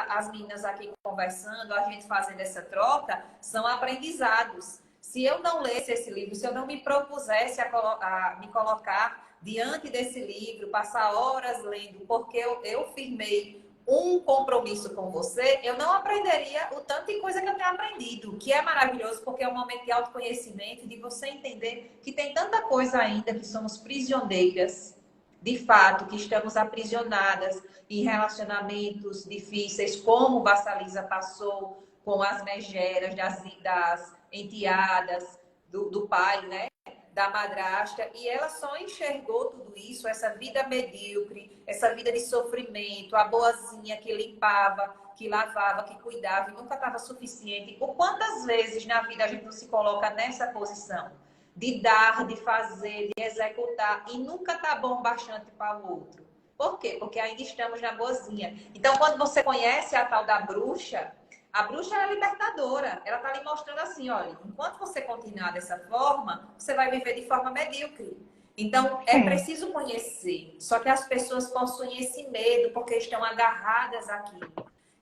as meninas aqui conversando, a gente fazendo essa troca, são aprendizados. Se eu não lesse esse livro, se eu não me propusesse a me colocar diante desse livro, passar horas lendo, porque eu firmei um compromisso com você, eu não aprenderia o tanto de coisa que eu tenho aprendido, que é maravilhoso, porque é um momento de autoconhecimento, de você entender que tem tanta coisa ainda, que somos prisioneiras, de fato, que estamos aprisionadas em relacionamentos difíceis, como Vassaliza passou com as megeras, das enteadas, do pai, né? Da madrasta, e ela só enxergou tudo isso, essa vida medíocre, essa vida de sofrimento, a boazinha que limpava, que lavava, que cuidava, e nunca estava suficiente. Por quantas vezes na vida a gente não se coloca nessa posição? De dar, de fazer, de executar, e nunca tá bom bastante para o outro. Por quê? Porque ainda estamos na boazinha. Então, quando você conhece a tal da bruxa, a bruxa é libertadora. Ela está lhe mostrando assim, olha, enquanto você continuar dessa forma, você vai viver de forma medíocre. Então, é preciso conhecer. Só que as pessoas possuem esse medo porque estão agarradas àquilo.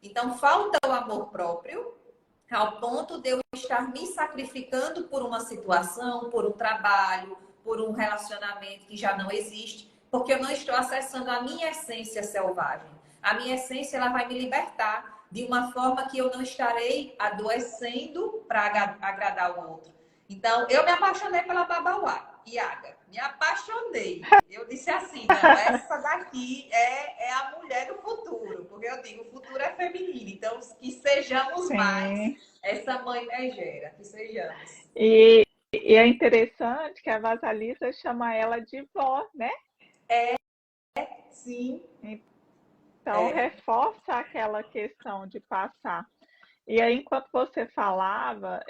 Então, falta o amor próprio, ao ponto de eu estar me sacrificando por uma situação, por um trabalho, por um relacionamento que já não existe, porque eu não estou acessando a minha essência selvagem. A minha essência ela vai me libertar de uma forma que eu não estarei adoecendo para agradar o outro. Então, eu me apaixonei pela Baba Yaga. Me apaixonei. Eu disse assim, não, essa daqui é a mulher do futuro. Porque eu digo, o futuro é feminino. Então, que sejamos mais Sim. essa mãe megera. Que sejamos. E é interessante que a Vasalisa chama ela de vó, né? Sim. Então, reforça aquela questão de passar. E aí, enquanto você falava,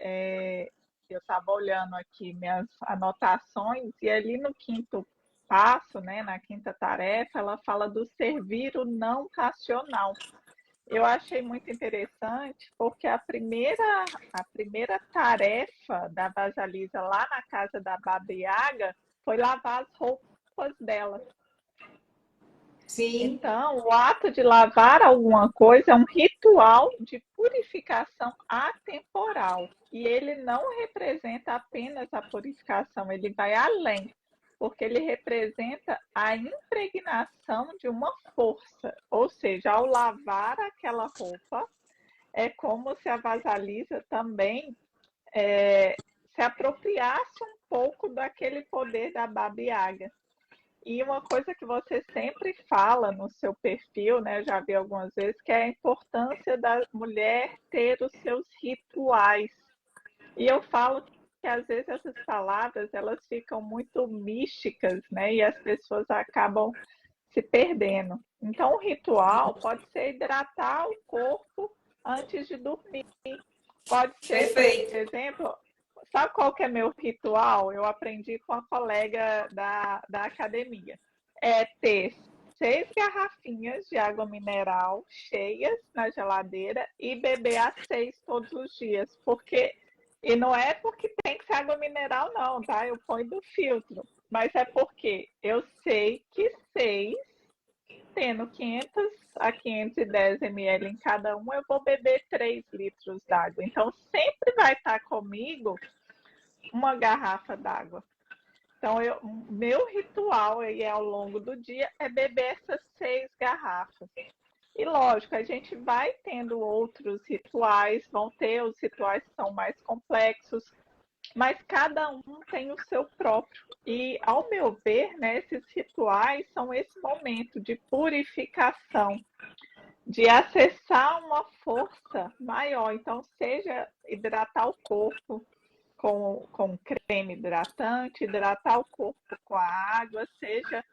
eu estava olhando aqui minhas anotações, e ali no quinto passo, né, na quinta tarefa, ela fala do servir o não racional. Eu achei muito interessante, porque a primeira tarefa da Vasalisa lá na casa da Baba Yaga foi lavar as roupas dela. Sim. Então, o ato de lavar alguma coisa é um ritual de purificação atemporal. E ele não representa apenas a purificação, ele vai além, porque ele representa a impregnação de uma força. Ou seja, ao lavar aquela roupa, é como se a Vasalisa também se apropriasse um pouco daquele poder da Baba Yaga. E uma coisa que você sempre fala no seu perfil, né, eu já vi algumas vezes, que é a importância da mulher ter os seus rituais. E eu falo que às vezes essas palavras elas ficam muito místicas, né, e as pessoas acabam se perdendo. Então, o ritual pode ser hidratar o corpo antes de dormir. Pode ser, por Perfeito. exemplo, sabe qual que é meu ritual? Eu aprendi com a colega da academia. É ter 6 garrafinhas de água mineral cheias na geladeira e beber às 6 todos os dias. E não é porque tem que ser água mineral, não, tá? Eu ponho do filtro. Mas é porque eu sei que 6 tendo 500 a 510 ml em cada um, eu vou beber 3 litros d'água. Então, sempre vai estar comigo uma garrafa d'água. Então, meu ritual aí ao longo do dia é beber essas 6 garrafas. E lógico, a gente vai tendo outros rituais, vão ter os rituais que são mais complexos, mas cada um tem o seu próprio. E, ao meu ver, né, esses rituais são esse momento de purificação, de acessar uma força maior. Então, seja hidratar o corpo com creme hidratante, hidratar o corpo com a água, seja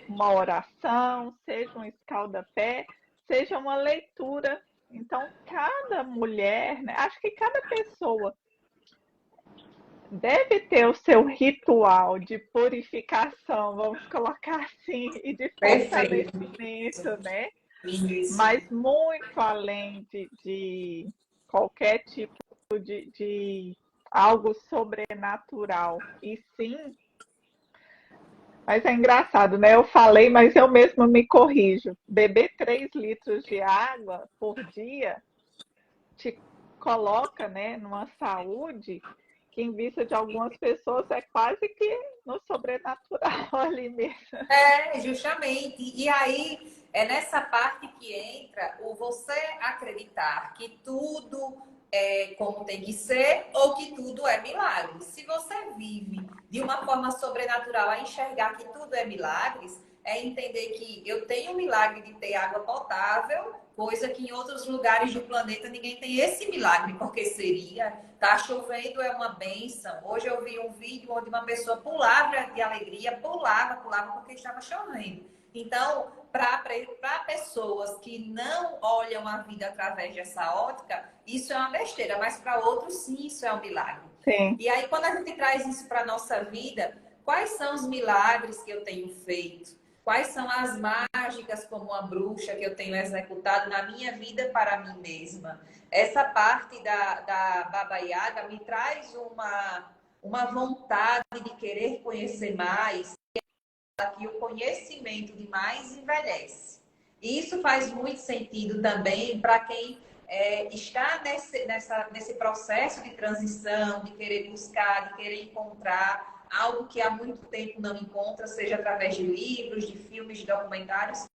uma oração, seja um escalda-pé, seja uma leitura. Então, cada mulher, né, acho que cada pessoa deve ter o seu ritual de purificação, vamos colocar assim, e de Perfeito. fortalecimento, né? Isso. Mas muito além de qualquer tipo de algo sobrenatural. E sim, mas é engraçado, né? Eu falei, mas eu mesma me corrijo. Beber 3 litros de água por dia te coloca, né, numa saúde que, em vista de algumas pessoas, é quase que no sobrenatural ali mesmo. Justamente. E aí é nessa parte que entra o você acreditar que tudo é como tem que ser ou que tudo é milagre. Se você vive de uma forma sobrenatural a enxergar que tudo é milagres, é entender que eu tenho o milagre de ter água potável, coisa que em outros lugares do planeta ninguém tem esse milagre, porque seria. Tá chovendo é uma bênção. Hoje eu vi um vídeo onde uma pessoa pulava de alegria, pulava porque estava chovendo. Então, para pessoas que não olham a vida através dessa ótica, isso é uma besteira, mas para outros, sim, isso é um milagre. Sim. E aí, quando a gente traz isso para a nossa vida, quais são os milagres que eu tenho feito? Quais são as mágicas como uma bruxa que eu tenho executado na minha vida para mim mesma? Essa parte da Baba Yaga me traz uma vontade de querer conhecer mais, que o conhecimento demais envelhece. E isso faz muito sentido também para quem está nesse processo de transição, de querer buscar, de querer encontrar algo que há muito tempo não encontra, seja através de livros, de filmes, de documentários.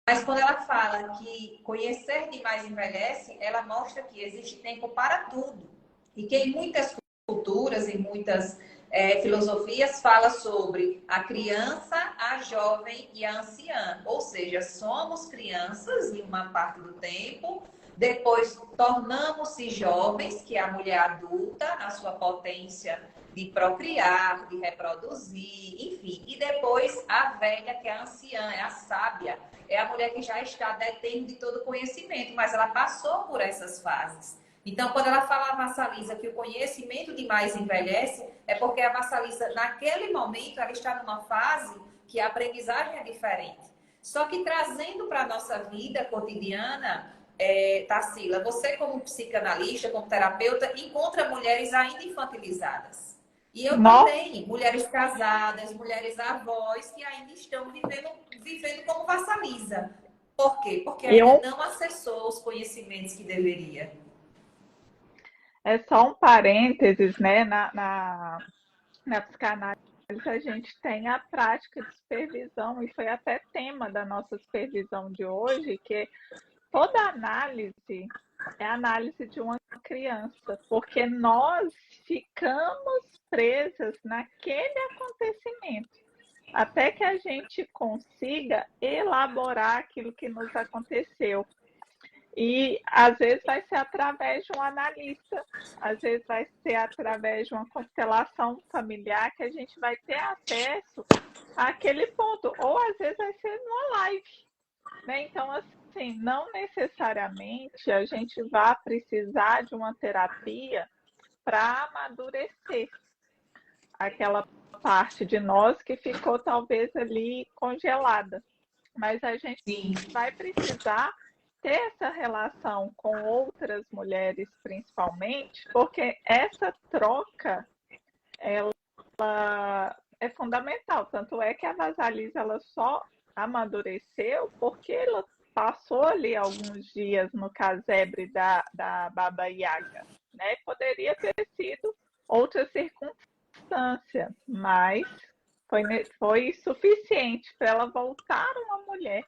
Mas quando ela fala que conhecer demais envelhece, ela mostra que existe tempo para tudo. E que em muitas culturas, em muitas filosofias, fala sobre a criança, a jovem e a anciã. Ou seja, somos crianças em uma parte do tempo, depois tornamos-se jovens, que é a mulher adulta, na sua potência de procriar, de reproduzir, enfim. E depois a velha, que é a anciã, é a sábia, é a mulher que já está detendo de todo conhecimento, mas ela passou por essas fases. Então, quando ela fala a Vassalisa que o conhecimento demais envelhece, é porque a Vassalisa, naquele momento, ela está numa fase que a aprendizagem é diferente. Só que trazendo para a nossa vida cotidiana, Tarsila, você como psicanalista, como terapeuta, encontra mulheres ainda infantilizadas. E eu também, mulheres casadas, mulheres avós, que ainda estão vivendo como Vassalisa. Por quê? Porque ainda não acessou os conhecimentos que deveria. É só um parênteses, né? Na psicanálise a gente tem a prática de supervisão, e foi até tema da nossa supervisão de hoje, que toda análise é a análise de uma criança, porque nós ficamos presas naquele acontecimento, até que a gente consiga elaborar aquilo que nos aconteceu. E às vezes vai ser através de um analista, às vezes vai ser através de uma constelação familiar que a gente vai ter acesso àquele ponto, ou às vezes vai ser numa live, né? Então, assim, não necessariamente a gente vai precisar de uma terapia para amadurecer aquela parte de nós que ficou talvez ali congelada, mas a gente vai precisar ter essa relação com outras mulheres, principalmente, porque essa troca, ela é fundamental. Tanto é que a Vasalisa, ela só amadureceu porque ela passou ali alguns dias no casebre da Baba Yaga, né? Poderia ter sido outra circunstância, mas foi suficiente para ela voltar uma mulher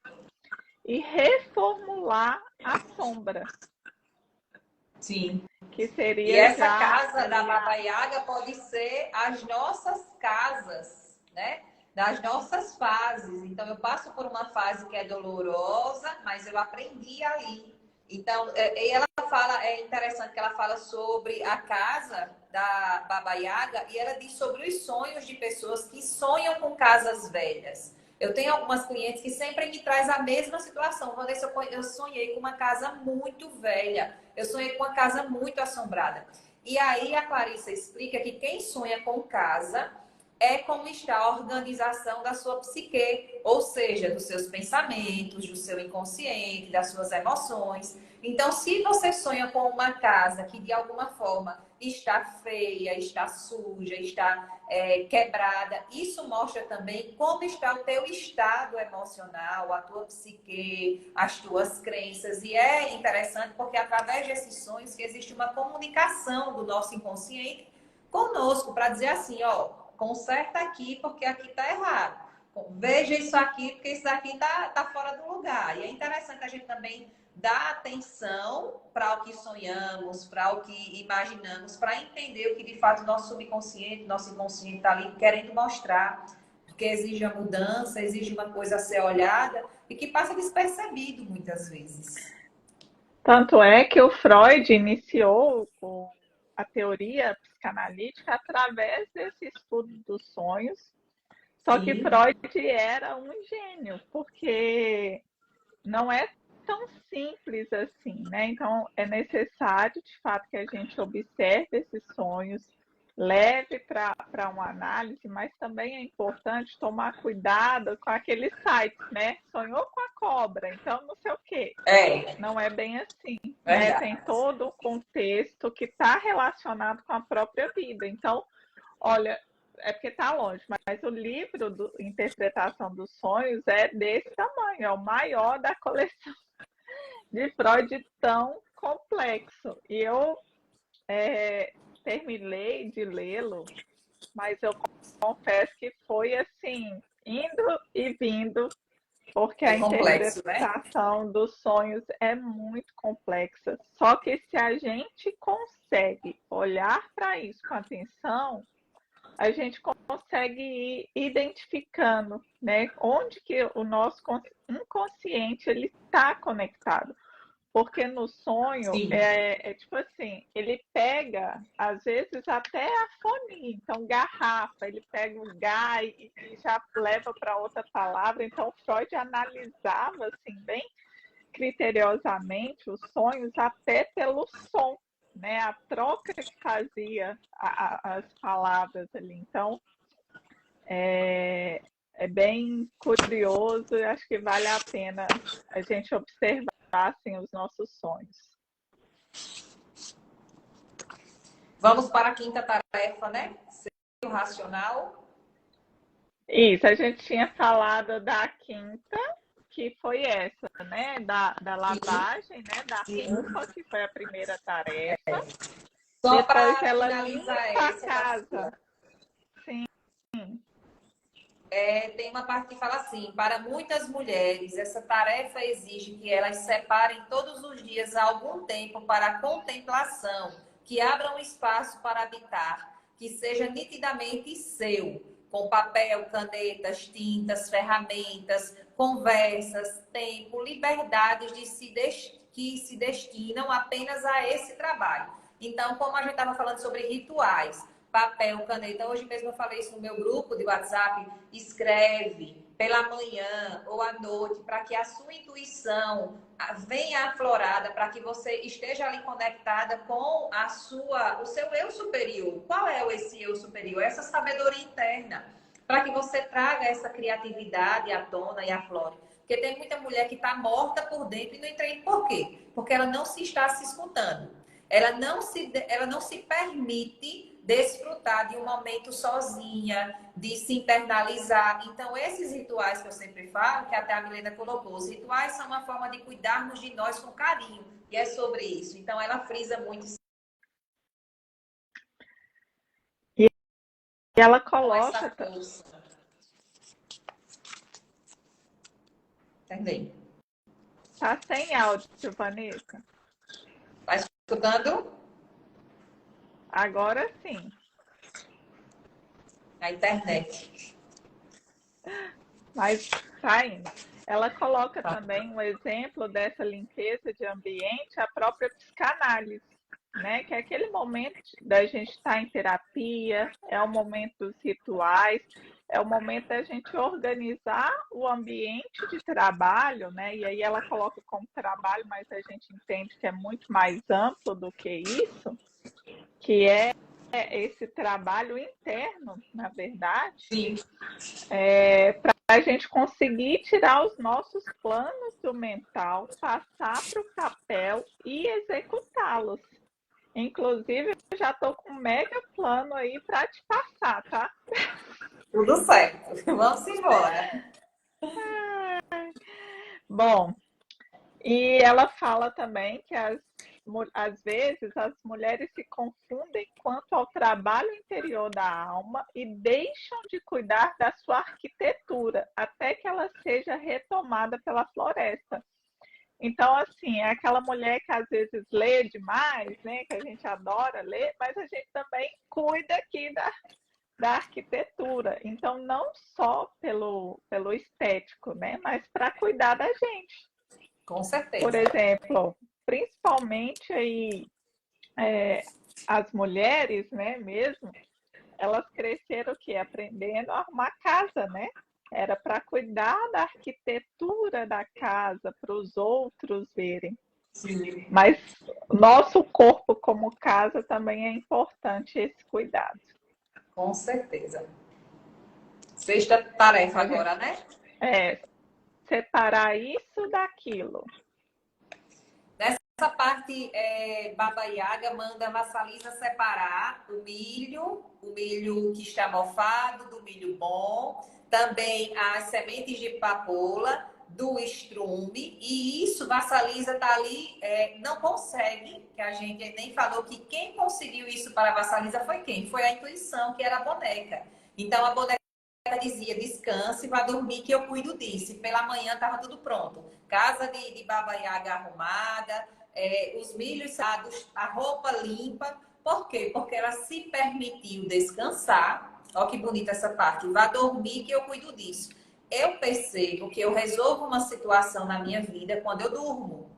e reformular a sombra. Sim. Que seria e essa casa da Baba Yaga pode ser as nossas casas, né? Das nossas fases. Então, eu passo por uma fase que é dolorosa, mas eu aprendi ali. Então, ela fala, é interessante que ela fala sobre a casa da Baba Yaga e ela diz sobre os sonhos de pessoas que sonham com casas velhas. Eu tenho algumas clientes que sempre me traz a mesma situação. Vanessa, eu sonhei com uma casa muito velha. Eu sonhei com uma casa muito assombrada. E aí a Clarissa explica que quem sonha com casa é como está a organização da sua psique, ou seja, dos seus pensamentos, do seu inconsciente, das suas emoções. Então, se você sonha com uma casa que de alguma forma está feia, está suja, está quebrada, isso mostra também como está o teu estado emocional, a tua psique, as tuas crenças. E é interessante porque através desses sonhos que existe uma comunicação do nosso inconsciente conosco para dizer assim, ó, conserta aqui porque aqui está errado. Veja isso aqui porque isso aqui tá fora do lugar. E é interessante a gente também dar atenção para o que sonhamos, para o que imaginamos, para entender o que de fato nosso subconsciente, nosso inconsciente está ali querendo mostrar, porque exige a mudança, exige uma coisa a ser olhada e que passa despercebido muitas vezes. Tanto é que o Freud iniciou a teoria psicanalítica através desse estudo dos sonhos, só que Freud era um gênio, porque não é tão simples assim, né? Então, é necessário, de fato, que a gente observe esses sonhos, leve para uma análise, mas também é importante tomar cuidado com aqueles sites, né? Sonhou com a cobra, então não sei o quê. Não é bem assim, né? Tem todo o contexto que está relacionado com a própria vida. Então, olha, é porque está longe, mas o livro do Interpretação dos Sonhos é desse tamanho, é o maior da coleção de Freud, tão complexo. E eu terminei de lê-lo, mas eu confesso que foi assim, indo e vindo, porque É a complexo, né? interpretação dos sonhos é muito complexa. Só que se a gente consegue olhar para isso com atenção, a gente consegue ir identificando, né, onde que o nosso inconsciente ele está conectado. Porque no sonho Sim. é tipo assim, ele pega, às vezes, até a fonia, então garrafa, ele pega o gá e já leva para outra palavra. Então Freud analisava assim, bem criteriosamente os sonhos até pelo som, né? A troca que fazia as palavras ali. Então é bem curioso e acho que vale a pena a gente observar assim, os nossos sonhos. Vamos para a quinta tarefa, né? Ser racional. Isso, a gente tinha falado da quinta, que foi essa, né? Da Sim, lavagem, né? Da sim. roupa, que foi a primeira tarefa. Só Depois para ela finalizar limpa a essa, casa. Tarsila, Sim, tem uma parte que fala assim: para muitas mulheres, essa tarefa exige que elas separem todos os dias algum tempo para a contemplação, que abra um espaço para habitar, que seja nitidamente seu, com papel, canetas, tintas, ferramentas, conversas, tempo, liberdades que se destinam apenas a esse trabalho. Então, como a gente estava falando sobre rituais, papel, caneta. Hoje mesmo eu falei isso no meu grupo de WhatsApp. Escreve pela manhã ou à noite para que a sua intuição venha aflorada, para que você esteja ali conectada com o seu eu superior. Qual é esse eu superior? Essa sabedoria interna, para que você traga essa criatividade à tona e aflore. Porque tem muita mulher que está morta por dentro e não entende por quê? Porque ela não se está se escutando. Ela não se permite desfrutar de um momento sozinha, de se internalizar. Então, esses rituais que eu sempre falo, que até a Milena colocou, os rituais são uma forma de cuidarmos de nós com carinho. E é sobre isso. Então, ela frisa muito e ela com essa coloca. força. Entendeu? Tá sem áudio, Vanessa. Tá escutando? Agora sim. A internet. Mas tá indo. Ela coloca também um exemplo dessa limpeza de ambiente, a própria psicanálise, né? Que é aquele momento da gente estar em terapia, é o momento dos rituais, é o momento da gente organizar o ambiente de trabalho, né? E aí ela coloca como trabalho, mas a gente entende que é muito mais amplo do que isso, que é esse trabalho interno, na verdade, Sim. para a gente conseguir tirar os nossos planos do mental, passar para o papel e executá-los. Inclusive, eu já estou com um mega plano aí para te passar, tá? Tudo certo. Vamos embora. Bom, e ela fala também que às vezes as mulheres se confundem quanto ao trabalho interior da alma e deixam de cuidar da sua arquitetura até que ela seja retomada pela floresta. Então, assim, é aquela mulher que às vezes lê demais, né? Que a gente adora ler, mas a gente também cuida aqui da arquitetura. Então, não só pelo estético, né? Mas para cuidar da gente. Com Por certeza. exemplo, principalmente aí as mulheres, né, mesmo, elas cresceram o quê? Aprendendo a arrumar casa, né? Era para cuidar da arquitetura da casa, para os outros verem. Sim. Mas nosso corpo como casa também é importante esse cuidado. Com certeza. Sexta tarefa A gente agora, né? separar isso daquilo. Nessa parte, Baba Yaga manda a Vassalisa separar o milho que está mofado, do milho bom, também as sementes de papoula, do estrume, e isso vassaliza, tá ali, não consegue, que a gente nem falou que quem conseguiu isso para a vassaliza foi quem? Foi a intuição, que era a boneca. Então a boneca dizia, descanse, vá dormir que eu cuido disso. E pela manhã estava tudo pronto. Casa de Baba Yaga arrumada, os milhos assados, a roupa limpa. Por quê? Porque ela se permitiu descansar. Olha que bonita essa parte. Vá dormir que eu cuido disso. Eu percebo que eu resolvo uma situação na minha vida quando eu durmo.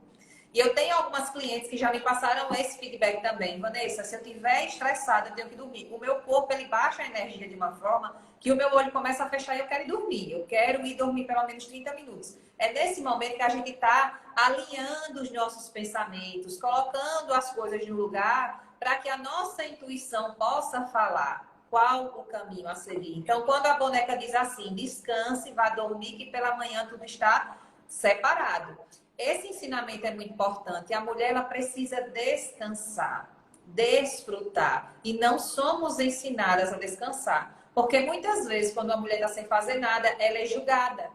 E eu tenho algumas clientes que já me passaram esse feedback também. Vanessa, se eu estiver estressada, eu tenho que dormir. O meu corpo, ele baixa a energia de uma forma que o meu olho começa a fechar e eu quero ir dormir. Eu quero ir dormir pelo menos 30 minutos. É nesse momento que a gente está alinhando os nossos pensamentos, colocando as coisas no lugar para que a nossa intuição possa falar qual o caminho a seguir. Então, quando a boneca diz assim, descanse, vá dormir, que pela manhã tudo está separado. Esse ensinamento é muito importante. A mulher, ela precisa descansar, desfrutar. E não somos ensinadas a descansar. Porque muitas vezes, quando a mulher está sem fazer nada, ela é julgada.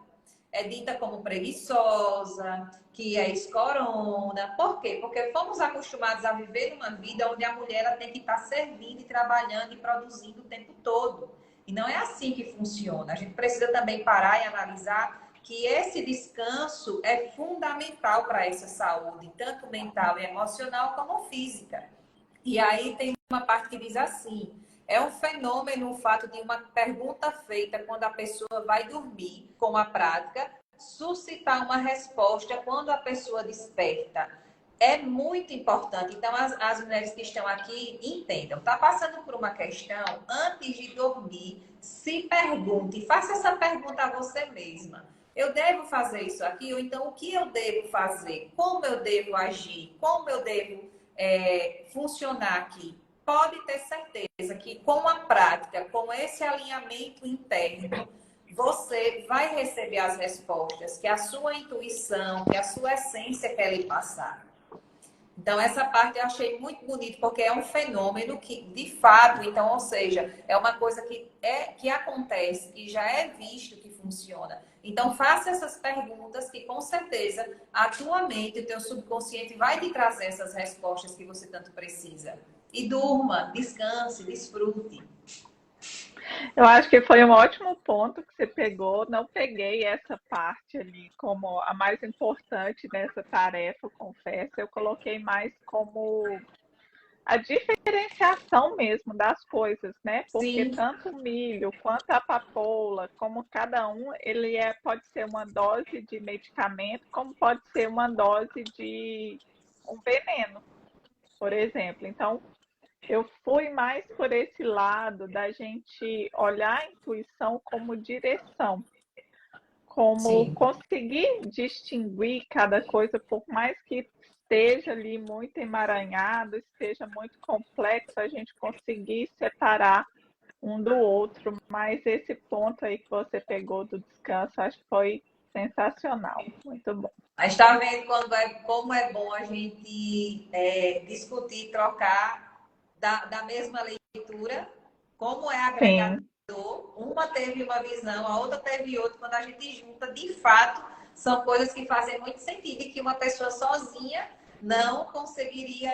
É dita como preguiçosa, que é escorona. Por quê? Porque fomos acostumados a viver uma vida onde a mulher ela tem que estar servindo e trabalhando e produzindo o tempo todo. E não é assim que funciona. A gente precisa também parar e analisar que esse descanso é fundamental para essa saúde, tanto mental e emocional como física. E aí tem uma parte que diz assim, é um fenômeno o fato de uma pergunta feita quando a pessoa vai dormir com a prática, suscitar uma resposta quando a pessoa desperta. É muito importante. Então, as mulheres que estão aqui entendam. Está passando por uma questão, antes de dormir, se pergunte, faça essa pergunta a você mesma. Eu devo fazer isso aqui? Ou então, o que eu devo fazer? Como eu devo agir? Como eu devo funcionar aqui? Pode ter certeza que com a prática, com esse alinhamento interno, você vai receber as respostas que a sua intuição, que a sua essência quer lhe passar. Então, essa parte eu achei muito bonito, porque é um fenômeno que, de fato, então, ou seja, é uma coisa que acontece, que já é visto que funciona. Então, faça essas perguntas que, com certeza, a tua mente, o teu subconsciente vai te trazer essas respostas que você tanto precisa. E durma, descanse, desfrute. Eu acho que foi um ótimo ponto que você pegou. Não peguei essa parte ali como a mais importante nessa tarefa, confesso. Eu coloquei mais como a diferenciação mesmo das coisas, né? Porque Sim, tanto o milho quanto a papoula, como cada um, ele pode ser uma dose de medicamento, como pode ser uma dose de um veneno, por exemplo. Então, eu fui mais por esse lado da gente olhar a intuição como direção, como sim. conseguir distinguir cada coisa, por mais que esteja ali muito emaranhado, esteja muito complexo, a gente conseguir separar um do outro. Mas esse ponto aí que você pegou do descanso, acho que foi sensacional, muito bom. A gente está vendo como é bom a gente discutir, trocar da mesma leitura, como é agregador. Sim, Uma teve uma visão, a outra teve outra. Quando a gente junta, de fato, são coisas que fazem muito sentido e que uma pessoa sozinha não conseguiria,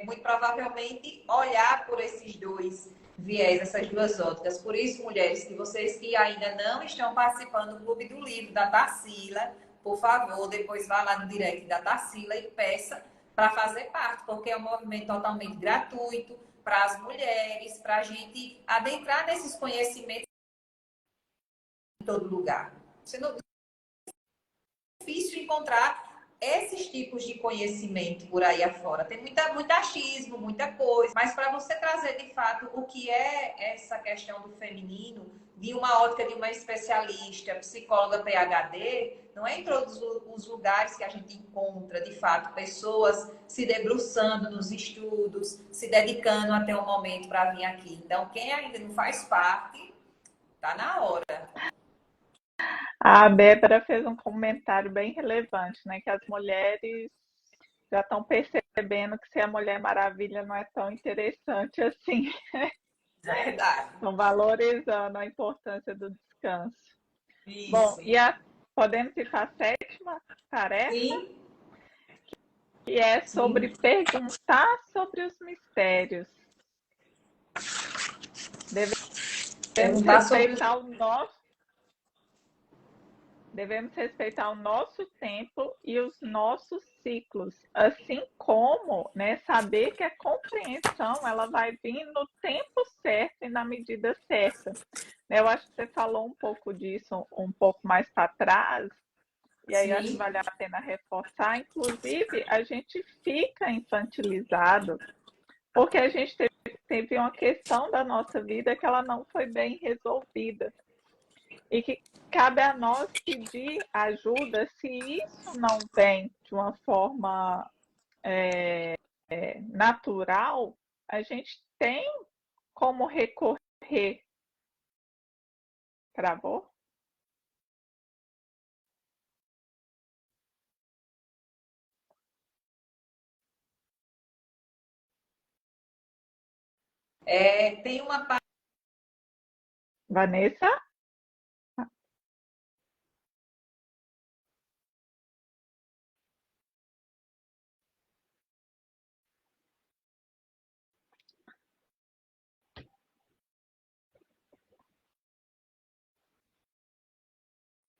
muito provavelmente, olhar por esses dois viés, essas duas óticas. Por isso, mulheres, que vocês que ainda não estão participando do Clube do Livro da Tarsila, por favor, depois vá lá no direct da Tarsila e peça para fazer parte, porque é um movimento totalmente gratuito para as mulheres, para a gente adentrar nesses conhecimentos em todo lugar. Sendo difícil encontrar esses tipos de conhecimento por aí afora. Tem muito achismo, muita coisa, mas para você trazer de fato o que é essa questão do feminino, de uma ótica de uma especialista, psicóloga PhD, não é em todos os lugares que a gente encontra, de fato, pessoas se debruçando nos estudos, se dedicando até o momento para vir aqui. Então, quem ainda não faz parte, tá na hora. a Bébara fez um comentário bem relevante, né? Que as mulheres já estão percebendo que ser a Mulher Maravilha não é tão interessante assim. Verdade. Estão valorizando a importância do descanso. Bom, Isso. e podemos ir para a sétima tarefa, Sim, que é sobre sim. perguntar sobre os mistérios. Devemos Perguntar sobre os. respeitar o nosso, devemos respeitar o nosso tempo e os nossos ciclos, assim como, né, saber que a compreensão ela vai vir no tempo certo e na medida certa. Eu acho que você falou um pouco disso um pouco mais para trás, e aí eu acho que Sim, vale a pena reforçar. Inclusive, a gente fica infantilizado porque a gente teve uma questão da nossa vida que ela não foi bem resolvida e que cabe a nós pedir ajuda se isso não vem de uma forma natural, a gente tem como recorrer. Travou? tem uma parte. Vanessa?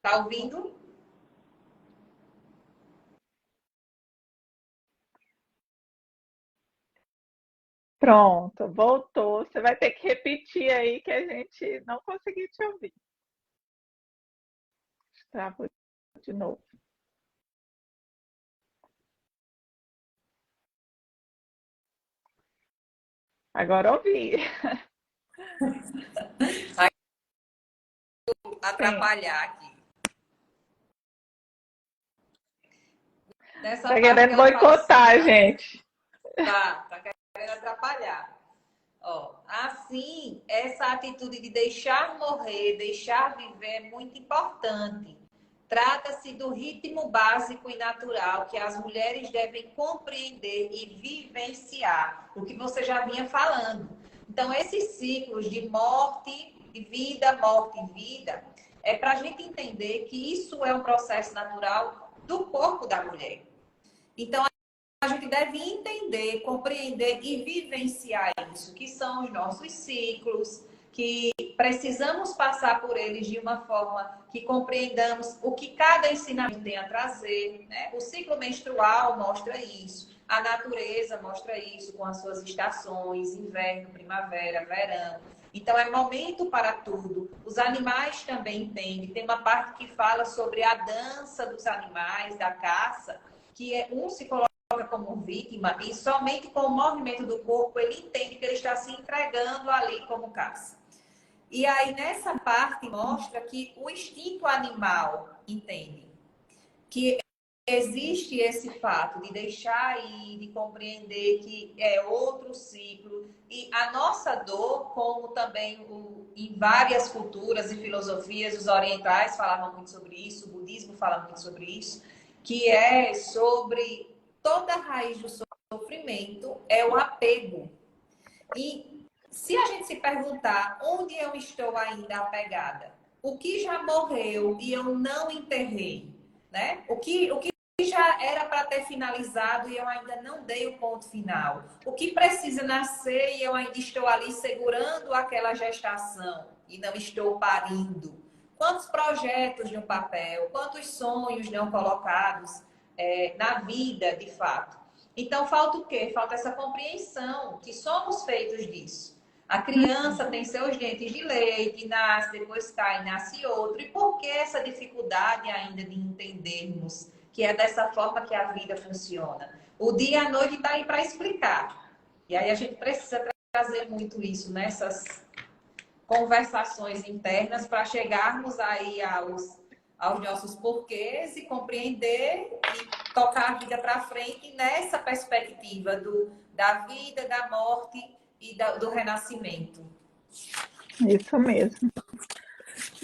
Tá ouvindo? Pronto, voltou. Você vai ter que repetir aí que a gente não conseguiu te ouvir. Travou de novo. Agora ouvi. Sim. Atrapalhar aqui. Nessa Tá parte que querendo ela fala assim, boicotar, gente. tá querendo atrapalhar. Ó, assim, essa atitude de deixar morrer, deixar viver é muito importante. Trata-se do ritmo básico e natural que as mulheres devem compreender e vivenciar, o que você já vinha falando. Então, esses ciclos de morte e vida, é para a gente entender que isso é um processo natural do corpo da mulher. Então, a gente deve entender, compreender e vivenciar isso, que são os nossos ciclos, que precisamos passar por eles de uma forma que compreendamos o que cada ensinamento tem a trazer, né? O ciclo menstrual mostra isso, a natureza mostra isso com as suas estações, inverno, primavera, verão. Então é momento para tudo. Os animais também entendem. Tem uma parte que fala sobre a dança dos animais, da caça, que é um se coloca como vítima e somente com o movimento do corpo ele entende que ele está se entregando ali como caça. E aí nessa parte mostra que o instinto animal entende que existe esse fato de deixar ir, de compreender que é outro ciclo e a nossa dor, como também em várias culturas e filosofias, os orientais falavam muito sobre isso, o budismo fala muito sobre isso, que é sobre toda a raiz do sofrimento é o apego. E se a gente se perguntar onde eu estou ainda apegada, o que já morreu e eu não enterrei, né? O que já era para ter finalizado e eu ainda não dei o ponto final. O que precisa nascer e eu ainda estou ali segurando aquela gestação e não estou parindo. Quantos projetos no papel, quantos sonhos não colocados na vida, de fato. Então, falta o quê? Falta essa compreensão que somos feitos disso. A criança tem seus dentes de leite, nasce, depois cai, nasce outro. E por que essa dificuldade ainda de entendermos que é dessa forma que a vida funciona? O dia e a noite está aí para explicar. E aí a gente precisa trazer muito isso nessas conversações internas para chegarmos aí aos nossos porquês e compreender e tocar a vida para frente nessa perspectiva da vida, da morte e do renascimento. Isso mesmo.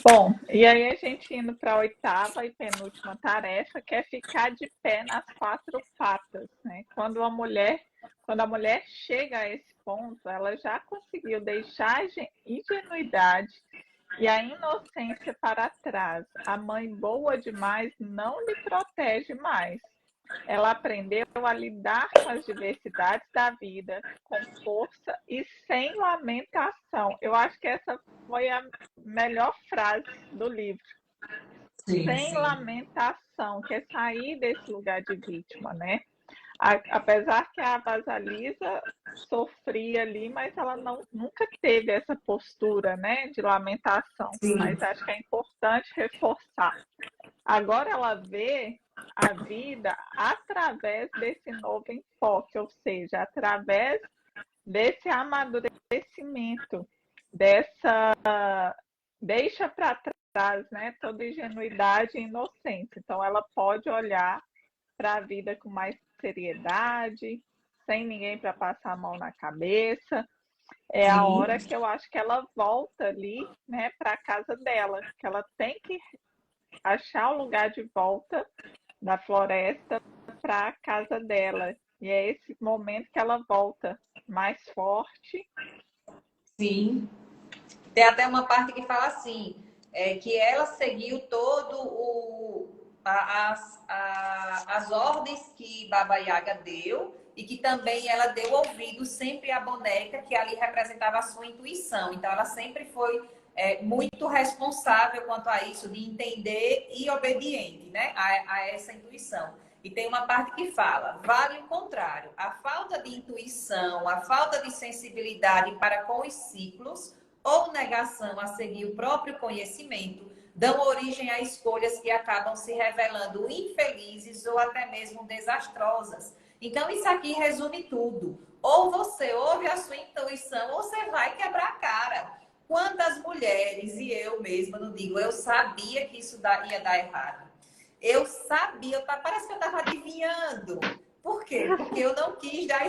Bom, e aí a gente indo para a oitava e penúltima tarefa, que é ficar de pé nas quatro patas, né? Quando a mulher chega a esse ponto, ela já conseguiu deixar a ingenuidade e a inocência para trás. A mãe boa demais não lhe protege mais. Ela aprendeu a lidar com as diversidades da vida com força e sem lamentação. Eu acho que essa foi a melhor frase do livro. Sim, Sem sim. lamentação, que é sair desse lugar de vítima, né? Apesar que a Vasalisa sofria ali, mas ela nunca teve essa postura, né, de lamentação. Sim, Mas acho que é importante reforçar. Agora ela vê a vida através desse novo enfoque, ou seja, através desse amadurecimento, dessa deixa para trás, né, toda ingenuidade e inocência. Então ela pode olhar para a vida com mais seriedade, sem ninguém para passar a mão na cabeça. É a sim, hora que eu acho que ela volta ali, né, para a casa dela, que ela tem que achar o lugar de volta da floresta para a casa dela. E é esse momento que ela volta mais forte. sim. Tem até uma parte que fala assim, que ela seguiu todo as ordens que Baba Yaga deu e que também ela deu ouvido sempre à boneca que ali representava a sua intuição. Então ela sempre foi muito responsável quanto a isso de entender e obediente, né, a essa intuição. E tem uma parte que fala, vale o contrário, a falta de intuição, a falta de sensibilidade para com os ciclos ou negação a seguir o próprio conhecimento dão origem a escolhas que acabam se revelando infelizes ou até mesmo desastrosas. Então, isso aqui resume tudo. Ou você ouve a sua intuição, ou você vai quebrar a cara. Quantas mulheres, e eu mesma, não digo, eu sabia que isso ia dar errado. Eu sabia, parece que eu estava adivinhando. Por quê? Porque eu não quis dar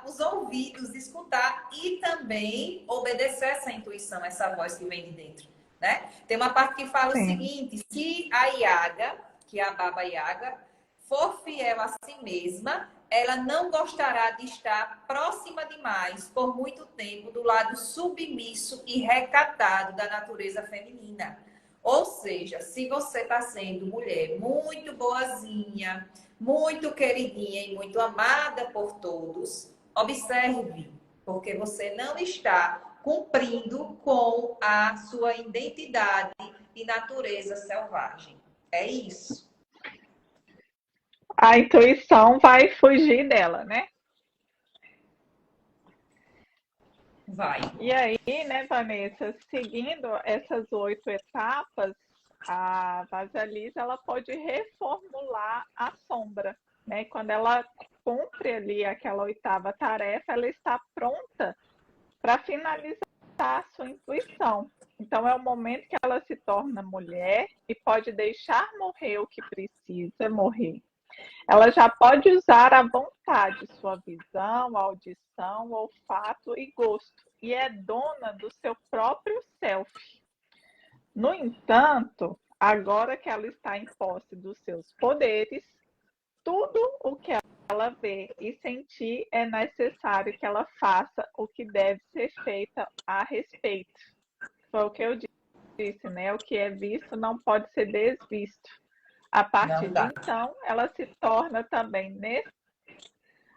os ouvidos, escutar e também obedecer essa intuição, essa voz que vem de dentro, né? Tem uma parte que fala o Sim. seguinte: se a Yaga, que é a Baba Yaga, for fiel a si mesma, ela não gostará de estar próxima demais por muito tempo do lado submisso e recatado da natureza feminina. Ou seja, se você está sendo mulher muito boazinha, muito queridinha e muito amada por todos, observe, porque você não está cumprindo com a sua identidade e natureza selvagem. É isso. A intuição vai fugir dela, né? Vai. E aí, né, Vanessa, seguindo essas 8 etapas, a Vasalisa ela pode reformular a sombra, né? Quando ela cumpre ali aquela 8ª tarefa, ela está pronta para finalizar a sua intuição. Então é o momento que ela se torna mulher e pode deixar morrer o que precisa morrer. Ela já pode usar à vontade sua visão, audição, olfato e gosto, e é dona do seu próprio self. No entanto, agora que ela está em posse dos seus poderes, tudo o que ela vê e sentir é necessário que ela faça o que deve ser feito a respeito. Foi o que eu disse, né? O que é visto não pode ser desvisto. A partir Não de dá. então, ela se torna também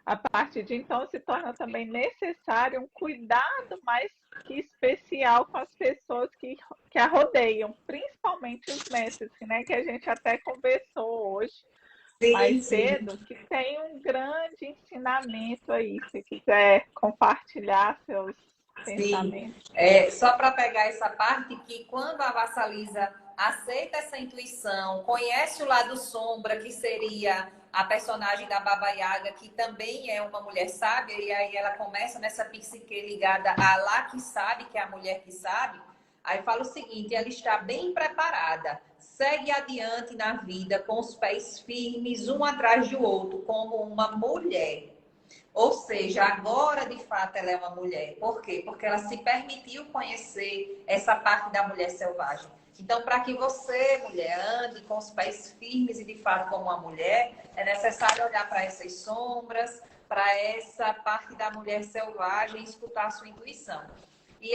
a partir de então se torna também necessário um cuidado mais que especial com as pessoas que a rodeiam, principalmente os mestres, né, que a gente até conversou hoje mais Sim, sim. cedo, que tem um grande ensinamento aí, se quiser compartilhar seus Sim, pensamentos. só para pegar essa parte que quando a Vassalisa aceita essa intuição, conhece o lado sombra, que seria a personagem da Baba Yaga, que também é uma mulher sábia, e aí ela começa nessa psique ligada a lá que sabe, que é a mulher que sabe, aí fala o seguinte, ela está bem preparada, segue adiante na vida com os pés firmes, um atrás do outro, como uma mulher. Ou seja, agora de fato ela é uma mulher. Por quê? Porque ela se permitiu conhecer essa parte da mulher selvagem. Então, para que você, mulher, ande com os pés firmes e de fato como uma mulher, é necessário olhar para essas sombras, para essa parte da mulher selvagem e escutar a sua intuição. E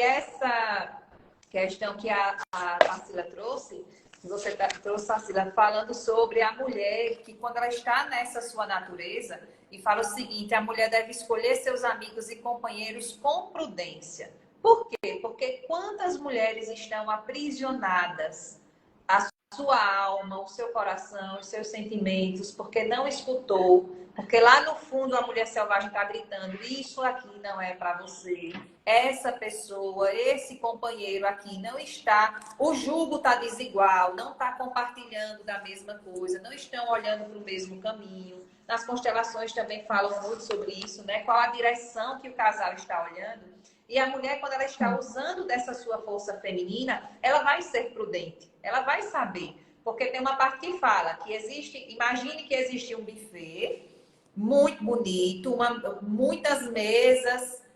questão que a Tarsila trouxe, que você trouxe, Tarsila, falando sobre a mulher, que quando ela está nessa sua natureza, e fala o seguinte, a mulher deve escolher seus amigos e companheiros com prudência. Por quê? Porque quantas mulheres estão aprisionadas, a sua alma, o seu coração, os seus sentimentos, porque não escutou, porque lá no fundo a mulher selvagem está gritando, isso aqui não é para você, essa pessoa, esse companheiro aqui não está, o jugo está desigual, não está compartilhando da mesma coisa, não estão olhando para o mesmo caminho. Nas constelações também falam muito sobre isso, né? Qual a direção que o casal está olhando. E a mulher, quando ela está usando dessa sua força feminina, ela vai ser prudente, ela vai saber. Porque tem uma parte que fala que existe, imagine que existe um buffet muito bonito, muitas mesas,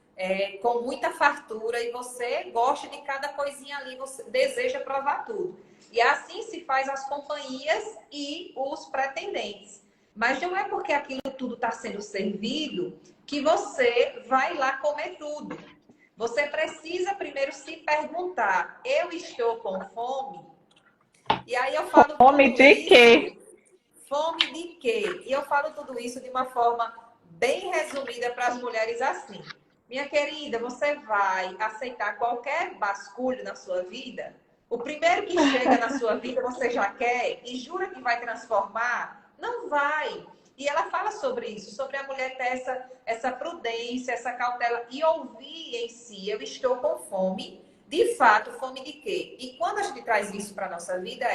com muita fartura, e você gosta de cada coisinha ali, você deseja provar tudo. E assim se faz as companhias e os pretendentes. Mas não é porque aquilo tudo está sendo servido que você vai lá comer tudo. Você precisa primeiro se perguntar, eu estou com fome? E aí eu falo Fome tudo de isso. quê? Fome de quê? E eu falo tudo isso de uma forma bem resumida para as mulheres assim. Minha querida, você vai aceitar qualquer basculho na sua vida? O primeiro que chega na sua vida você já quer e jura que vai transformar? Não vai. E ela fala sobre isso, sobre a mulher ter essa prudência, essa cautela e ouvir em si, eu estou com fome. De fato, fome de quê? E quando a gente traz isso para a nossa vida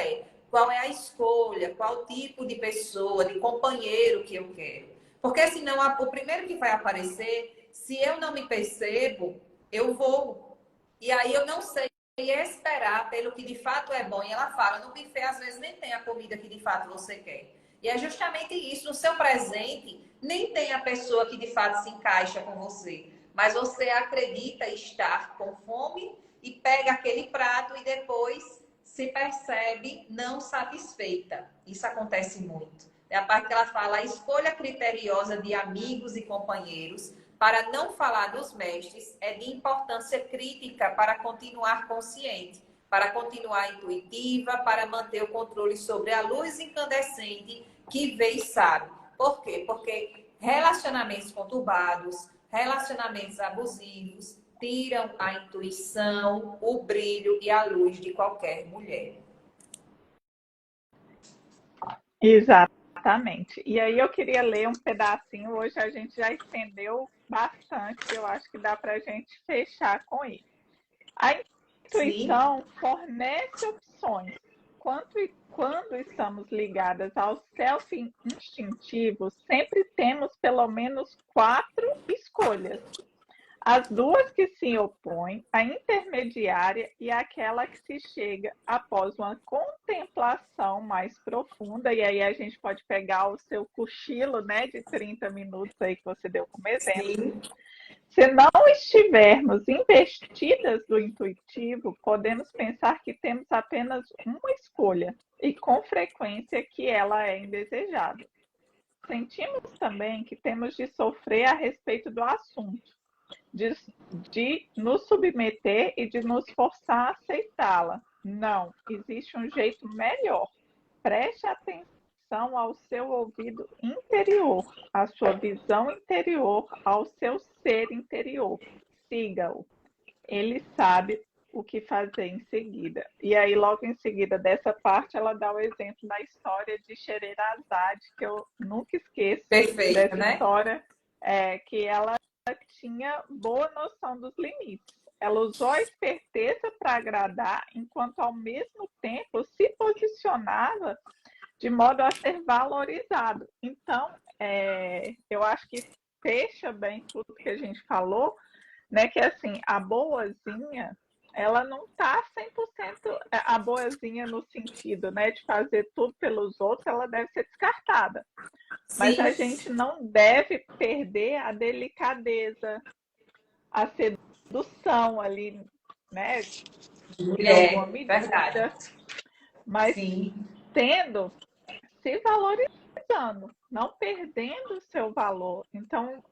qual é a escolha, qual tipo de pessoa, de companheiro que eu quero. Porque senão o primeiro que vai aparecer, se eu não me percebo, eu vou. E aí eu não sei esperar pelo que de fato é bom. E ela fala, no buffet às vezes nem tem a comida que de fato você quer. E é justamente isso, no seu presente, nem tem a pessoa que de fato se encaixa com você. Mas você acredita estar com fome e pega aquele prato e depois se percebe não satisfeita. Isso acontece muito. É a parte que ela fala, a escolha criteriosa de amigos e companheiros, para não falar dos mestres, é de importância crítica para continuar consciente, para continuar intuitiva, para manter o controle sobre a luz incandescente que vê e sabe. Por quê? Porque relacionamentos conturbados, relacionamentos abusivos, tiram a intuição, o brilho e a luz de qualquer mulher. Exatamente. E aí eu queria ler um pedacinho, hoje a gente já estendeu bastante, eu acho que dá para a gente fechar com isso. A Sim. intuição fornece opções. Quando estamos ligadas ao self instintivo, sempre temos pelo menos 4 escolhas. As duas que se opõem, a intermediária e aquela que se chega após uma contemplação mais profunda, e aí a gente pode pegar o seu cochilo, né, de 30 minutos aí que você deu como exemplo. Sim. Se não estivermos investidas do intuitivo, podemos pensar que temos apenas uma escolha, e com frequência que ela é indesejada. Sentimos também que temos de sofrer a respeito do assunto, de nos submeter e de nos forçar a aceitá-la. Não, existe um jeito melhor. Preste atenção ao seu ouvido interior, à sua visão interior, ao seu ser interior. Siga-o. Ele sabe o que fazer em seguida. E aí, logo em seguida dessa parte, ela dá o exemplo da história de Scheherazade, que eu nunca esqueço Perfeito, dessa né? história, que ela tinha boa noção dos limites. Ela usou a esperteza para agradar, enquanto ao mesmo tempo se posicionava de modo a ser valorizado. Então, eu acho que fecha bem tudo que a gente falou, né? Que assim, a boazinha, ela não tá 100% a boazinha no sentido, né, de fazer tudo pelos outros, ela deve ser descartada. Mas Sim. a gente não deve perder a delicadeza, a sedução ali, né, em alguma Mulher, verdade. medida, mas Sim. se valorizando, não perdendo o seu valor. Então,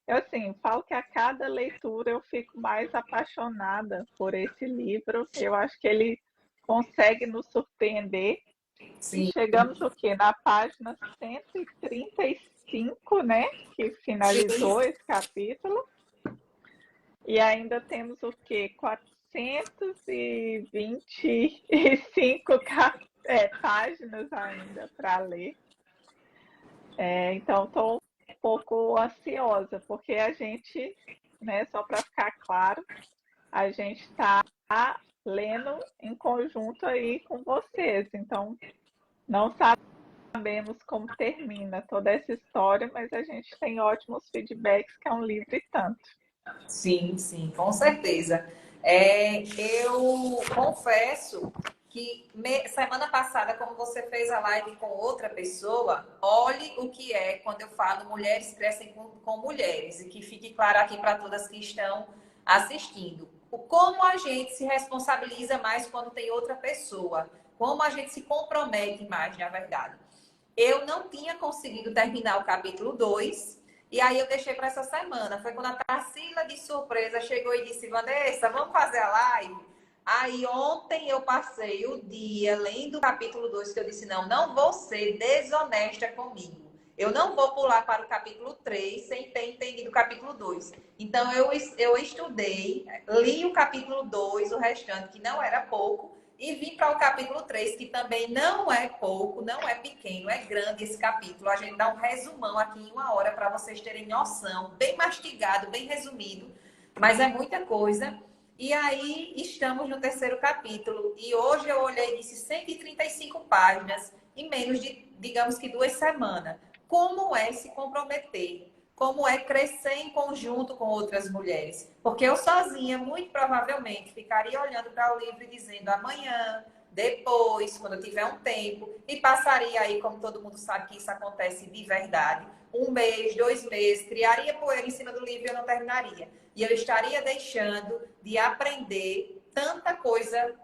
Eu, assim, falo que a cada leitura eu fico mais apaixonada por esse livro. Eu acho que ele consegue nos surpreender. E Sim, chegamos o quê? Na página 135, né? Que sim, finalizou esse capítulo. E ainda temos o quê? 425 páginas ainda para ler. Então, estou um pouco ansiosa, porque a gente, né, só para ficar claro, a gente está lendo em conjunto aí com vocês. Então, não sabemos como termina toda essa história, mas a gente tem ótimos feedbacks, que é um livro e tanto. sim, sim, com certeza. Eu confesso que semana passada, como você fez a live com outra pessoa, olhe o que é quando eu falo mulheres crescem com mulheres, e que fique claro aqui para todas que estão assistindo. Como a gente se responsabiliza mais quando tem outra pessoa, como a gente se compromete mais, na verdade. Eu não tinha conseguido terminar o capítulo 2 e aí eu deixei para essa semana. Foi quando a Tarsila, de surpresa, chegou e disse: Vanessa, vamos fazer a live? Aí ontem eu passei o dia lendo o capítulo 2, que eu disse: não, não vou ser desonesta comigo. Eu não vou pular para o capítulo 3 sem ter entendido o capítulo 2. Então eu estudei, li o capítulo 2, o restante, que não era pouco, e vim para o capítulo 3, que também não é pouco, não é pequeno, é grande esse capítulo. A gente dá um resumão aqui em 1 hora para vocês terem noção, bem mastigado, bem resumido, mas é muita coisa. E aí estamos no terceiro capítulo. E hoje eu olhei e disse 135 páginas em menos de, digamos que 2 semanas. Como é se comprometer? Como é crescer em conjunto com outras mulheres? Porque eu sozinha, muito provavelmente, ficaria olhando para o livro e dizendo amanhã, depois, quando eu tiver um tempo, e passaria aí, como todo mundo sabe que isso acontece de verdade, 1 mês, 2 meses, criaria poeira em cima do livro e eu não terminaria. E eu estaria deixando de aprender tanta coisa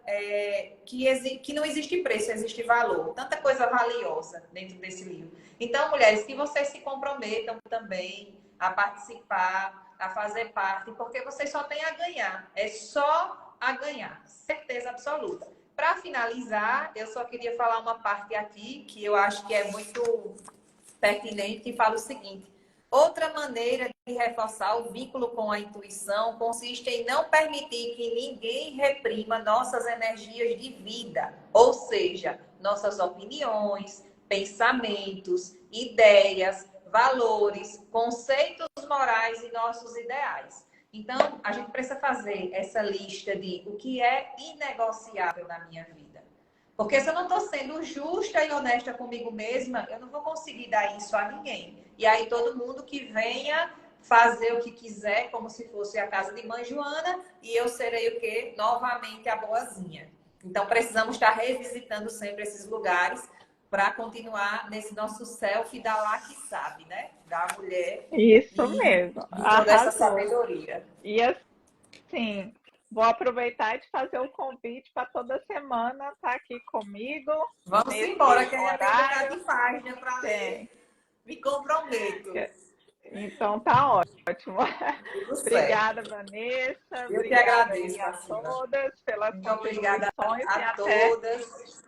que não existe preço, existe valor, tanta coisa valiosa dentro desse livro. Então, mulheres, que vocês se comprometam também a participar, a fazer parte, porque vocês só têm a ganhar. É só a ganhar, certeza absoluta. Para finalizar, eu só queria falar uma parte aqui que eu acho que é muito pertinente, que fala o seguinte: outra maneira de reforçar o vínculo com a intuição consiste em não permitir que ninguém reprima nossas energias de vida, ou seja, nossas opiniões, pensamentos, ideias, valores, conceitos morais e nossos ideais. Então, a gente precisa fazer essa lista de o que é inegociável na minha vida. Porque se eu não estou sendo justa e honesta comigo mesma, eu não vou conseguir dar isso a ninguém. E aí todo mundo que venha fazer o que quiser, como se fosse a casa de mãe Joana, e eu serei o quê? Novamente a boazinha. Então precisamos estar revisitando sempre esses lugares para continuar nesse nosso selfie da lá que sabe, né? Da mulher Isso e mesmo, de toda essa arrasou. sabedoria. E assim, vou aproveitar e te fazer o convite para toda semana estar aqui comigo, Vamos embora, nesse que ainda tem um bocado horário. de página para ler. Tem. Me comprometo. Então tá ótimo. Tudo certo. Obrigada, Vanessa. Eu que Obrigada agradeço, aí a Marcila. todas pelas Muito obrigada contribuições a e todas.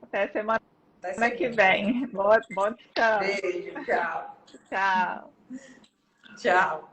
até semana Até que segunda. vem. Bom descanso. Beijo, tchau. Tchau. Tchau.